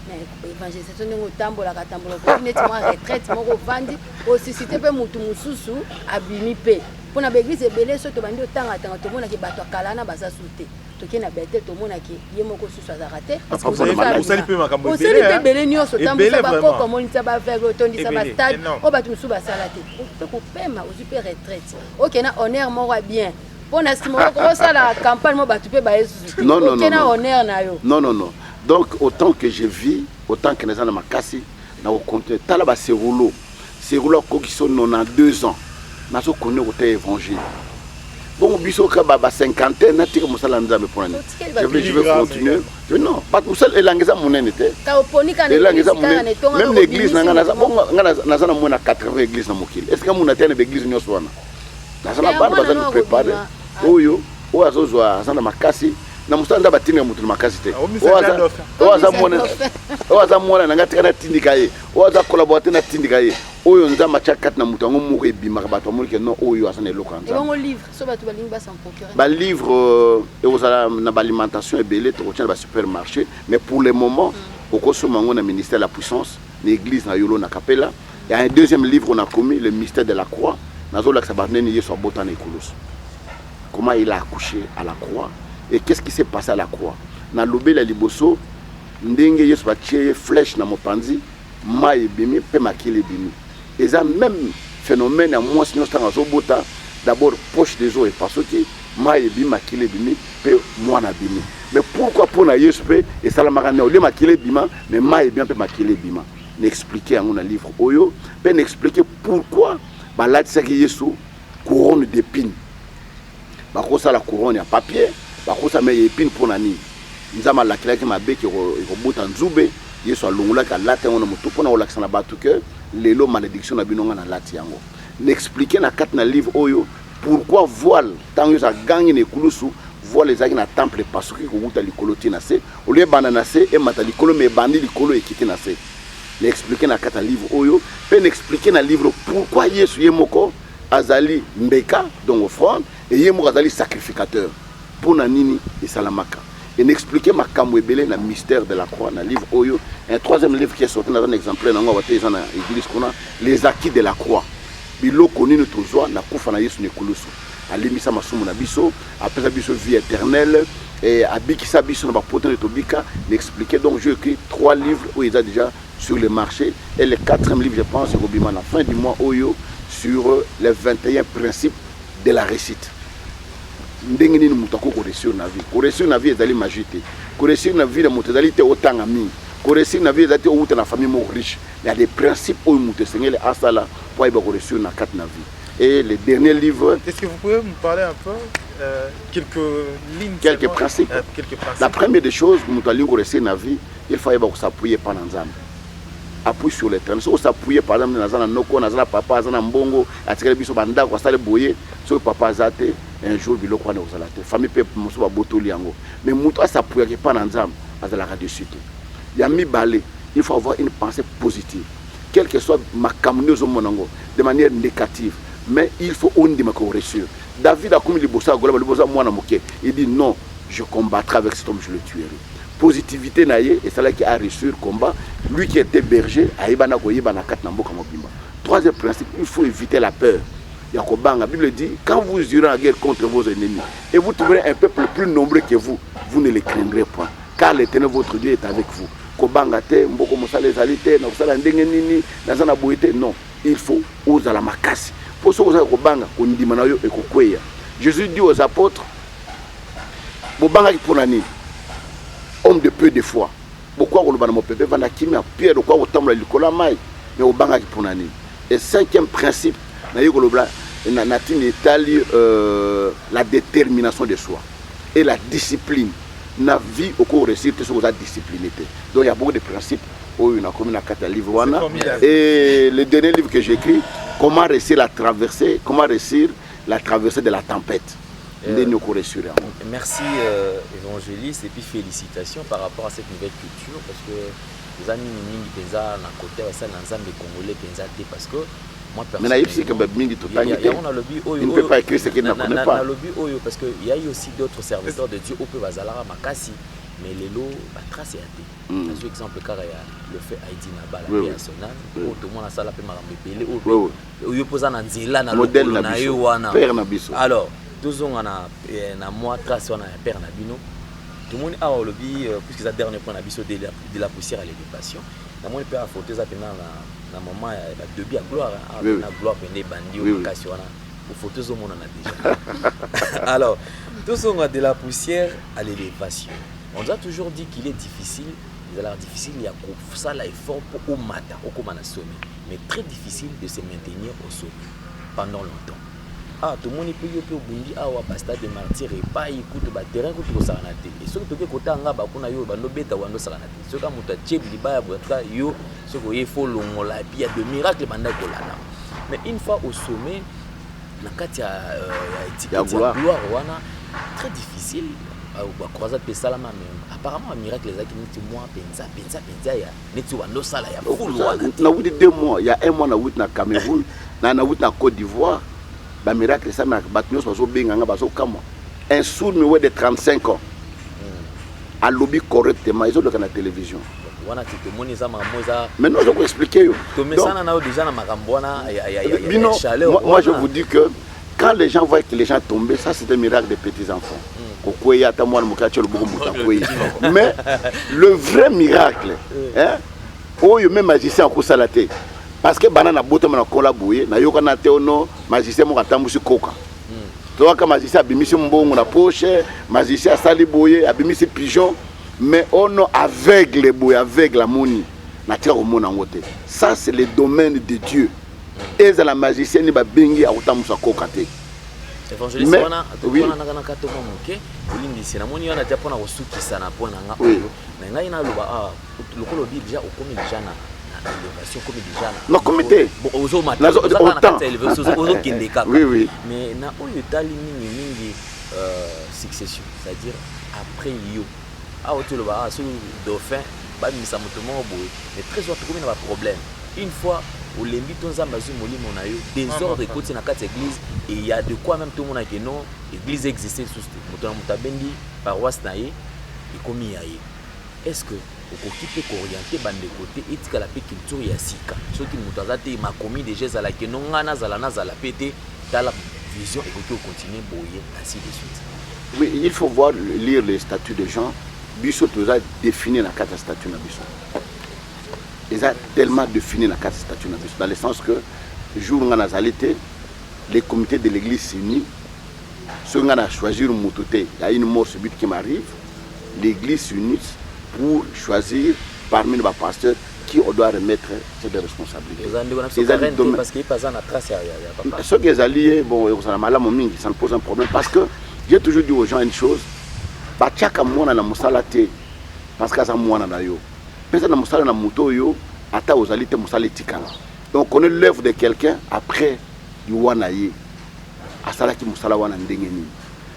Speaker 4: mais évangéliste to ngo tambola katambola ko netima retraite moko vandi o susciter pe mutu mususu abimi pe pona beglise belé so to bandi otanga tanga to mona ke bato kalana basa sute to ke na bete to mona ke yemoko susu azarate
Speaker 1: osali pe makambo
Speaker 4: osali pe belé nyonso tambola ba koko monisa ba vego tondi sa ba stade o bato musu basala te to ko pema o super retraite OK na honneur moko bien pona si moko ko sala campagne mo bato pe ba yesu
Speaker 2: Non
Speaker 4: na honneur na yo
Speaker 2: non. Donc autant que je vis, autant que les gens ma kasi na au continuer tala ba c'est rouleau ko qui sont 92 ans. Na so connaît au évangile. Bon biso ka ba cinquantaine na tika musala nzambe pour année. Je veux continuer. Non, pas musala elangeza monene te.
Speaker 4: Ka oponika na
Speaker 2: même l'église na ngana na mona 80 églises na mokili. Est-ce que mona tene l'église nyoso wana? Na sana bana baza préparer. Oyo o azozwa sana makasi na musala batinga mutu makasi te. Oza mona na ngati kana tindika ye. Oza collaborer na tindika ye. Oyo nzamba chakat na mutu ngo moko ebimaka bato molike non oyo asana eloko nzamba.
Speaker 4: Et bon livre so bato balingi ba sans procurer.
Speaker 2: Ba livre et aux na alimentation et belé to tient ba supermarché mais pour le moment au consomme ngo na ministère de la puissance, l'église na yolo na capella. Il y a un deuxième livre on a commis le mystère de la croix. Nazo la sabatne ni yeso botana ekulos. Comment il a accouché à la croix et qu'est-ce qui s'est passé à la croix. Na lobé la liboso ndenge yeso ba tie flèche na mopanzi mai bimi pe makile bimi. Et ça même phénomène à moi sinon c'est un bota d'abord poche des eaux et parce que mai bimi makile bimi pe moi na bimi. Mais pourquoi pour na yeso pe et ça la marana le makile bima mais mai bien pe makile bima. N'expliquer en un livre oyo pe n'expliquer pourquoi ba là c'est que yeso couronne d'épines. Ba ko ça la couronne ya papier, ba ko ça mais épines pour nani. Nzama la clé que ma bec ko bota nzube yeso alungula ka late on mutu pona o laksana batu que lelo malédiction na binonga na lati yango. N'expliquer na kat na livre oyo pourquoi voile tant yo za gangi ne kulusu voile ezaki na temple parce que ko buta likolo tina se o le banana se e mata likolo me bandi likolo ekiti na se. N'expliquer na kat na livre oyo pe n'expliquer na livre pourquoi yesu yemoko azali mbeka donc offrande et yemoko azali sacrificateur pour na nini et salamaka. Et n'expliquer ma kamwebele na mystère de la croix na livre oyo un troisième livre qui est sorti dans un exemplaire dans l'église qu'on a les acquis de la croix biloko nini tozwa na kufa na yesu nekulusu alimisa masumu na biso après biso vie éternelle et abikisa biso na ba potin tobika n'expliquer donc j'ai écrit 3 livres où ils ont déjà sur le marché et le 4e livre je pense Robima à la fin du mois oyo sur les 21 principes de la réussite. Ndenge nini mutu ko réussir na vie. Ko réussir na vie ezali magie te. Ko réussir na vie de mutu ezali te otanga mingi. Ko réussir na vie ezali te outa na famille mo riche. Il y a des principes où mutu sengele asala pour y réussir na kat na vie. Et le dernier livre,
Speaker 1: est-ce que vous pouvez me parler un peu quelques lignes
Speaker 2: quelques principes. La première des choses mutu ali ko réussir na vie, il faut y s'appuyer par nzambe. Appui sur les terrains. Si on s'appuie par exemple dans un noko, dans un papa, dans un mbongo, à tirer biso banda ko sale boyer, so papa zate un jour biloko na ozalate. Famille pe muso ba botoli yango. Mais muto s'appuyer pas dans nzambe, parce la radio suite. Ya mi balé, il faut avoir une pensée positive. Quel que soit ma camouflage au monango, de manière négative, mais il faut on dit ma correction. David a commis le bossa gola, le bossa moi na moké. Il dit non, je combattrai avec cet homme, je le tuerai. Positivité naïe et c'est là qui a réussi le combat. Lui qui était berger, aïbana koyibana kat nambo kamobimba. Troisième principe, il faut éviter la peur. La Bible dit, quand vous irez en guerre contre vos ennemis et vous trouverez un peuple plus nombreux que vous, vous ne les craindrez point. Car l'Éternel votre Dieu est avec vous. Kobangate, mboko mosale zalite, na kusala ndenge nini, na zana boite, non. il faut oser la makasi. Pour ça, oser kobanga, kondima na yo et kokweya. Jésus dit aux apôtres, bobanga ki pour nani, homme de peu de foi. Pourquoi on le peuple va nakimi à pierre, pourquoi on tombe le mai, mais bobanga ki pour nani. Et cinquième principe, na yo kolobla, na tini etali la détermination de soi et la discipline. Na vie au cours réussir tout ce qu'on a discipliné. Donc il y a beaucoup de principes. Oh, il a commis un livre. Et le dernier livre que j'ai écrit, comment réussir la traversée, comment réussir la traversée de la tempête.
Speaker 3: Merci évangéliste et puis félicitations par rapport à cette nouvelle culture parce que les amis mingi penza na côté ça na nzambe congolais penza té parce que moi personnellement il ne peut pas écrire ce qu'il ne connaît pas. Parce que il y a eu aussi d'autres serviteurs de Dieu au peu bazalara makasi mais les lots ba trace ya té. Par exemple car il y a le fait Haïti na bala et Sonan au tout monde a ça la pe marambe belé au yo posa na nzela na modèle na yo wana. Alors deux ans na moi trace on a père na bino tout le monde a le bi puisque ça dernier point na biso de la poussière à l'élévation na moi père a photo ça pendant na moment ba début à gloire na gloire pendant bandi au kasi wana pour photos au monde on a déjà. Alors deux ans de la poussière à l'élévation on a toujours dit qu'il est difficile difficile il y a ça l'effort pour au matin au comme na sommet mais très difficile de se maintenir au sommet pendant longtemps. Ah, tout le monde peut y aller à Basta de martyrs et pas écouter le terrain que tu as sanaté. Et ce que tu as anga bakuna yo bando beta wando sanaté. Ce que muta tcheb liba botra yo ce que il faut longola et puis il y a de miracles banda kolana. Mais une fois au sommet la katia étiquette gloire wana très difficile à croiser pe salama même. Apparemment un miracle les akini moi penza ya netu wando sala ya full wana.
Speaker 2: Na wudi 2 mois, il y a 1 mois na wudi na Cameroun, na wudi na Côte d'Ivoire. Ba miracle ça na batnos baso benganga baso kama un sourd de 35 ans a lobby correctement ils ont dans la télévision
Speaker 3: wana ti témoigner ça mamoza
Speaker 2: maintenant je vais expliquer yo
Speaker 3: to mesana na déjà na makambo wana
Speaker 2: ya chaleur moi je vous dis que quand les gens voient que les gens tomber ça c'est un miracle des petits enfants kokweya ta mwana mukache le beaucoup mutakweya mais le vrai miracle hein oyo même magicien ko salaté parce que banana boto na collaborer na yoka na teono magicien mo katambusi koka to ka magicien abimisi mbongo na poche magicien sali boye abimisi pigeon mais on aveugle boye aveugle la moni na tira au mona ngote ça c'est le domaine de Dieu et la magicien ni ba bengi akutambusa koka te
Speaker 3: évangéliste wana tokona na kana kato moke olindisi na moni wana japona kosukisa na pona nga oyo na ngai na loba lokolo bi déjà okomi déjà na élévation comme déjà
Speaker 2: le comité
Speaker 3: oui mais na oyo tali mingi succession c'est-à-dire après yo a oto le ba sur dauphin ba misa motomo boy mais très souvent comme na problème une fois au lembi tonza mazu molimo na yo désordre côté na quatre église et il y a de quoi même tout le monde a que non église existait sous motona mutabendi paroisse na ye et comme y a est-ce que okoki pe orienter bande côté etika la pe culture ya sika soki mutu azate makomi déjà za la ke nonga na zala pété dans la vision et que continuer boyer ainsi de suite.
Speaker 2: Oui, il faut voir lire les statuts de Jean. Biso toza défini na quatre statuts na biso. Ils ont tellement défini na quatre statuts na biso dans le sens que jour nga nazalité les comités de l'église s'unissent. Ce nga na choisir mututé, il y a une mort subite qui m'arrive, l'église s'unit pour choisir parmi les pasteurs qui on doit remettre ces responsabilités.
Speaker 3: Parce qu'il passe en trace à
Speaker 2: ceux qui sont alliés, bon, ça me pose un problème parce que j'ai toujours dit aux gens une chose, chaque mois na musalate parce que ça mois na yo. Personne na musala na moto yo, ata aux alliés musalati kala. Donc on connaît l'œuvre de quelqu'un après du wanaye. Asala ki musala wana ndengeni.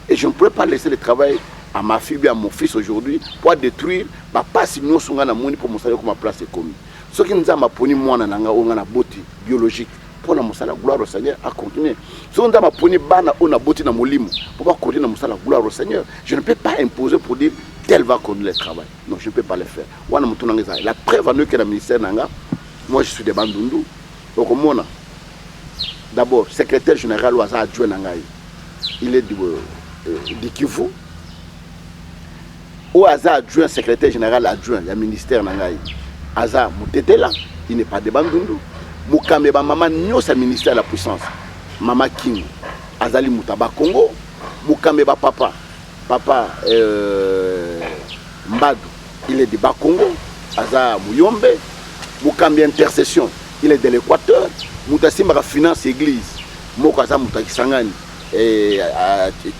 Speaker 2: Et je ne peux pas laisser le travail à ma fille et à mon fils aujourd'hui pour détruire ma passe nous sont na moni pour musala comme place commis. Ce qui nous a ma poni moi na nga on a beauté biologique pour na musala gloire au Seigneur à continuer. Ce qui nous a ma poni bana on a beauté na molimo pour pas continuer na musala gloire au Seigneur. Je ne peux pas imposer pour dire tel va conduire le travail. Non, je ne peux pas le faire. Wana mutu nanga la preuve en que le ministère nanga moi je suis de Bandundu. Donc mona d'abord secrétaire général ou adjoint nanga il est du Kivu. Ou Aza adjoint, secrétaire général adjoint, il y a ministère Nangaï. Aza Moutetela, il n'est pas de Bandundu. Mukambe ba maman nyos ministère de la puissance. Mama King azali mutaba Congo. Mukambe ba papa Mbadou, il est de Bakongo, Aza Mouyombe. Mukambe intercession, il est de l'Équateur. Moutasimba finance église. Mokaza Moutakisangani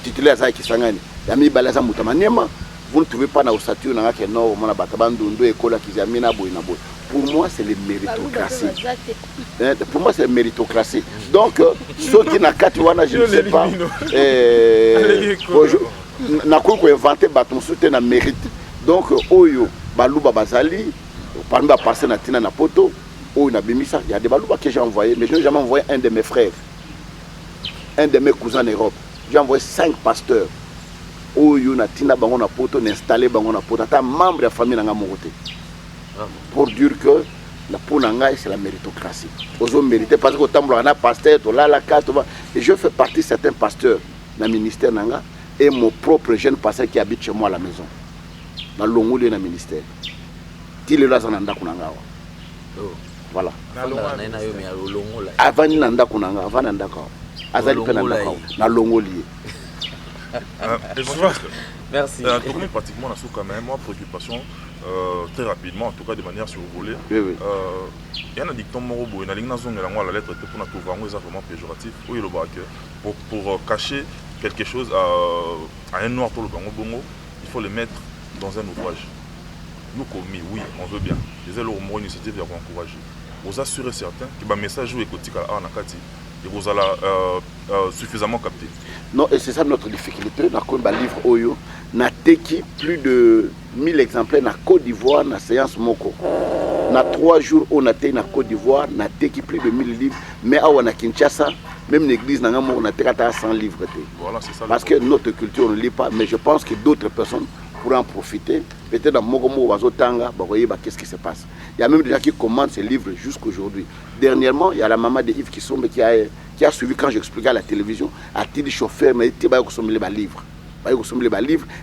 Speaker 2: titulaire Aza Kisangani. Yami Balaza Moutamaniema. Vous ne trouvez pas dans le statut dans le nord, mon Batabandondo, école Kizamina Boinabo. Pour moi, c'est la méritocratie. Pour moi, c'est la méritocratie. Donc, ceux qui n'ont qu'à je ne sais pas. N'a quoi inventé baton soutien na mérite. Donc, Oyo, Balouba Bazali, parmi les personnes à Tina Napoto, Oyo Nabimisa, il y a des Balouba que j'ai envoyé, mais je n'ai jamais envoyé un de mes frères, un de mes cousins en Europe. J'ai envoyé 5 pasteurs. Oyo Natina Bango Napoto, installé Bango Napoto, un membre de la famille Nanga Moroté. Pour dire que la Pounangaï, c'est la méritocratie. Aux hommes mérités, parce qu'au temps où on a pasteur, la carte, et je fais partie de certains pasteurs dans le ministère Nanga. Et mon propre jeune pasteur qui habite chez moi à la maison. Dans l'ongole dans le ministère. Il est là dans Kunanga. Voilà. Avant Nanda Kunanga, avant Nanda Kao. Azali Penanda Kao. Dans l'ongole.
Speaker 5: Merci. Tourner pratiquement dans ce quand même, moi, préoccupation, très rapidement, en tout cas de manière survolée. Il y a un dicton morobo, il y a une la lettre pour nous trouver vraiment péjoratif. Oui, le bac. Pour cacher quelque chose à un noir pour le Bongo, il faut le mettre dans un ouvrage. Nous commis, oui, on veut bien. Les élèves ont une initiative à vous encourager. Vous assurez certains que le message est écouté à Nakati et vous allez suffisamment capter. Non, et c'est ça notre difficulté. Dans le livre Oyo, on a plus de 1000 exemplaires dans la Côte d'Ivoire, dans la séance Moko. Dans 3 jours, on a été dans la Côte d'Ivoire, on a plus de 1000 livres. Mais à Kinshasa, même l'église, on a 100 livres. Voilà, c'est ça. Parce que notre culture, on ne lit pas, mais je pense que d'autres personnes pourraient en profiter. Peut-être dans Mogomo, Wazotanga, qu'est-ce qui se passe. Il y a même des gens qui commandent ces livres jusqu'à aujourd'hui. Dernièrement, il y a la maman de Yves Kissombe qui a suivi quand j'expliquais à la télévision, a dit chauffeur, mais il a consommé les livres.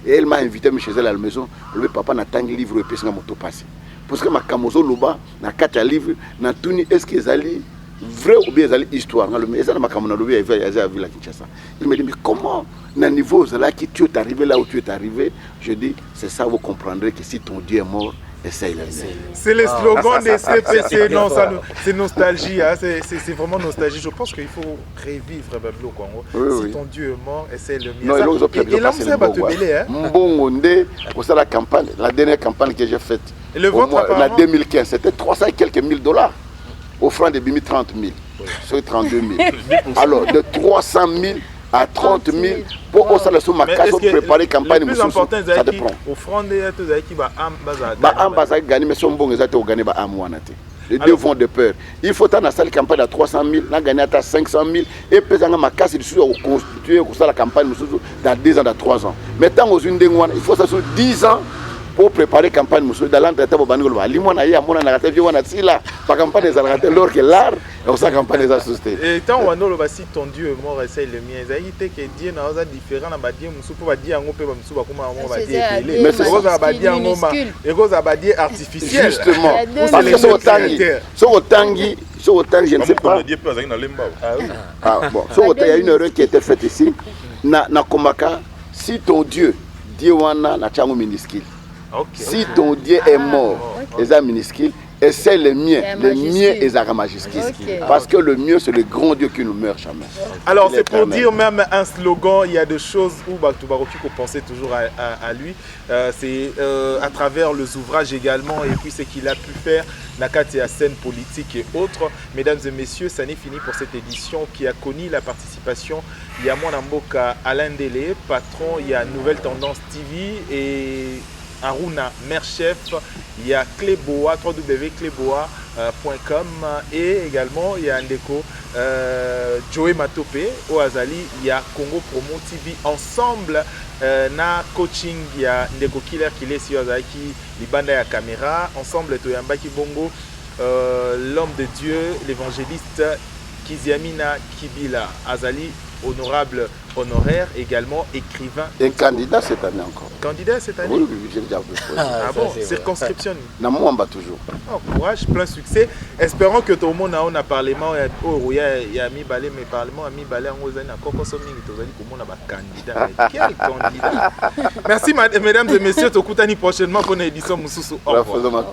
Speaker 5: Et elle m'a invité chez elle à la maison. Le papa n'a pas de livre et puis c'est un moto passé. Parce que ma camozo loba, na 4 livres, na tuni est-ce qu'ils allaient vrai ou bien ils allaient histoire. Mais ça ma camozo loba il a vu la Kinshasa. Il me dit mais comment na niveau là qui tu es arrivé là où tu es arrivé, je dis c'est ça vous comprendrez que si ton Dieu est mort.
Speaker 1: C'est le slogan des CPC, non, c'est nostalgie, hein, c'est vraiment nostalgie. Je pense qu'il faut revivre Bablo Congo. Si ton Dieu est mort, essaie le mien. Et là, vous avez te mêler.
Speaker 2: Mbongonde, pour ça la campagne, la dernière campagne que j'ai faite, la 2015, c'était 300 et quelques $1000. Offrant de Bimi 30 000, sur 32 000. Alors, de 300 000 à 30 000 pour que ça ma casse pour préparer campagne.
Speaker 1: Le plus important,
Speaker 2: ça dépend.
Speaker 1: Offrande qui va
Speaker 2: gagner, mais son bon exact au gagner les deux vont de peur. Il faut dans la salle campagne à 300 000, on a gagné à 500 000 et puis ma casse dessus au constituer pour ça la campagne dans 2 ans, dans 3 ans. Maintenant aux une il faut ça sur 10 ans. Pour préparer la campagne, dans l'entretien, il faut la campagne des alratés, alors que l'art, et la campagne des associés.
Speaker 1: Et tant on a si ton Dieu est mort, essaye le mien. Ça y est que Dieu n'a différent, on va dire, on va dire, on va dire, mais c'est ça, on va dire artificiel.
Speaker 2: Justement, parce que sur le tangi, je ne sais pas. Il y a une erreur qui a été faite ici. Na Komaka, si ton Dieu, Dieu wana na chango minuscule. Si ton Dieu est mort, les âmes minuscules, et c'est le mien et les majuscules. Parce que le mieux, c'est le grand Dieu qui nous meurt jamais.
Speaker 1: Alors, c'est pour dire même un slogan, il y a des choses où Batubaroki qu'on pensait toujours à lui. C'est à travers les ouvrages également, et puis ce qu'il a pu faire, Nakati à scène politique et autres. Mesdames et messieurs, ça n'est fini pour cette édition qui a connu la participation. Il y a Mwanamboka Alain Délé, patron, il y a Nouvelle Tendance TV et Aruna, maire chef, il y a Cléboa, www.cléboa.com et également il y a Ndeko, Joey Matopé, au Azali, il y a Congo Promo TV ensemble, na coaching, il y a Ndeko Killer qui est sur Azaki, Libanda ya caméra, ensemble Toyambaki Bongo, l'homme de Dieu, l'évangéliste Kiziamina Kibila, Azali, honorable honoraire, également écrivain.
Speaker 2: Un candidat cette année encore.
Speaker 1: Candidat cette année?
Speaker 2: Oui, j'ai déjà proposé.
Speaker 1: Ah bon, circonscription.
Speaker 2: Namouamba toujours.
Speaker 1: Oh, courage, plein succès. Espérons que tout le monde a un parlement. Il y a mis balai, mais parlement a mis balai en Ozani. Candidat. Quel candidat? Merci, mesdames et messieurs. Tokutani prochainement pour une édition Moussoussou. Au revoir.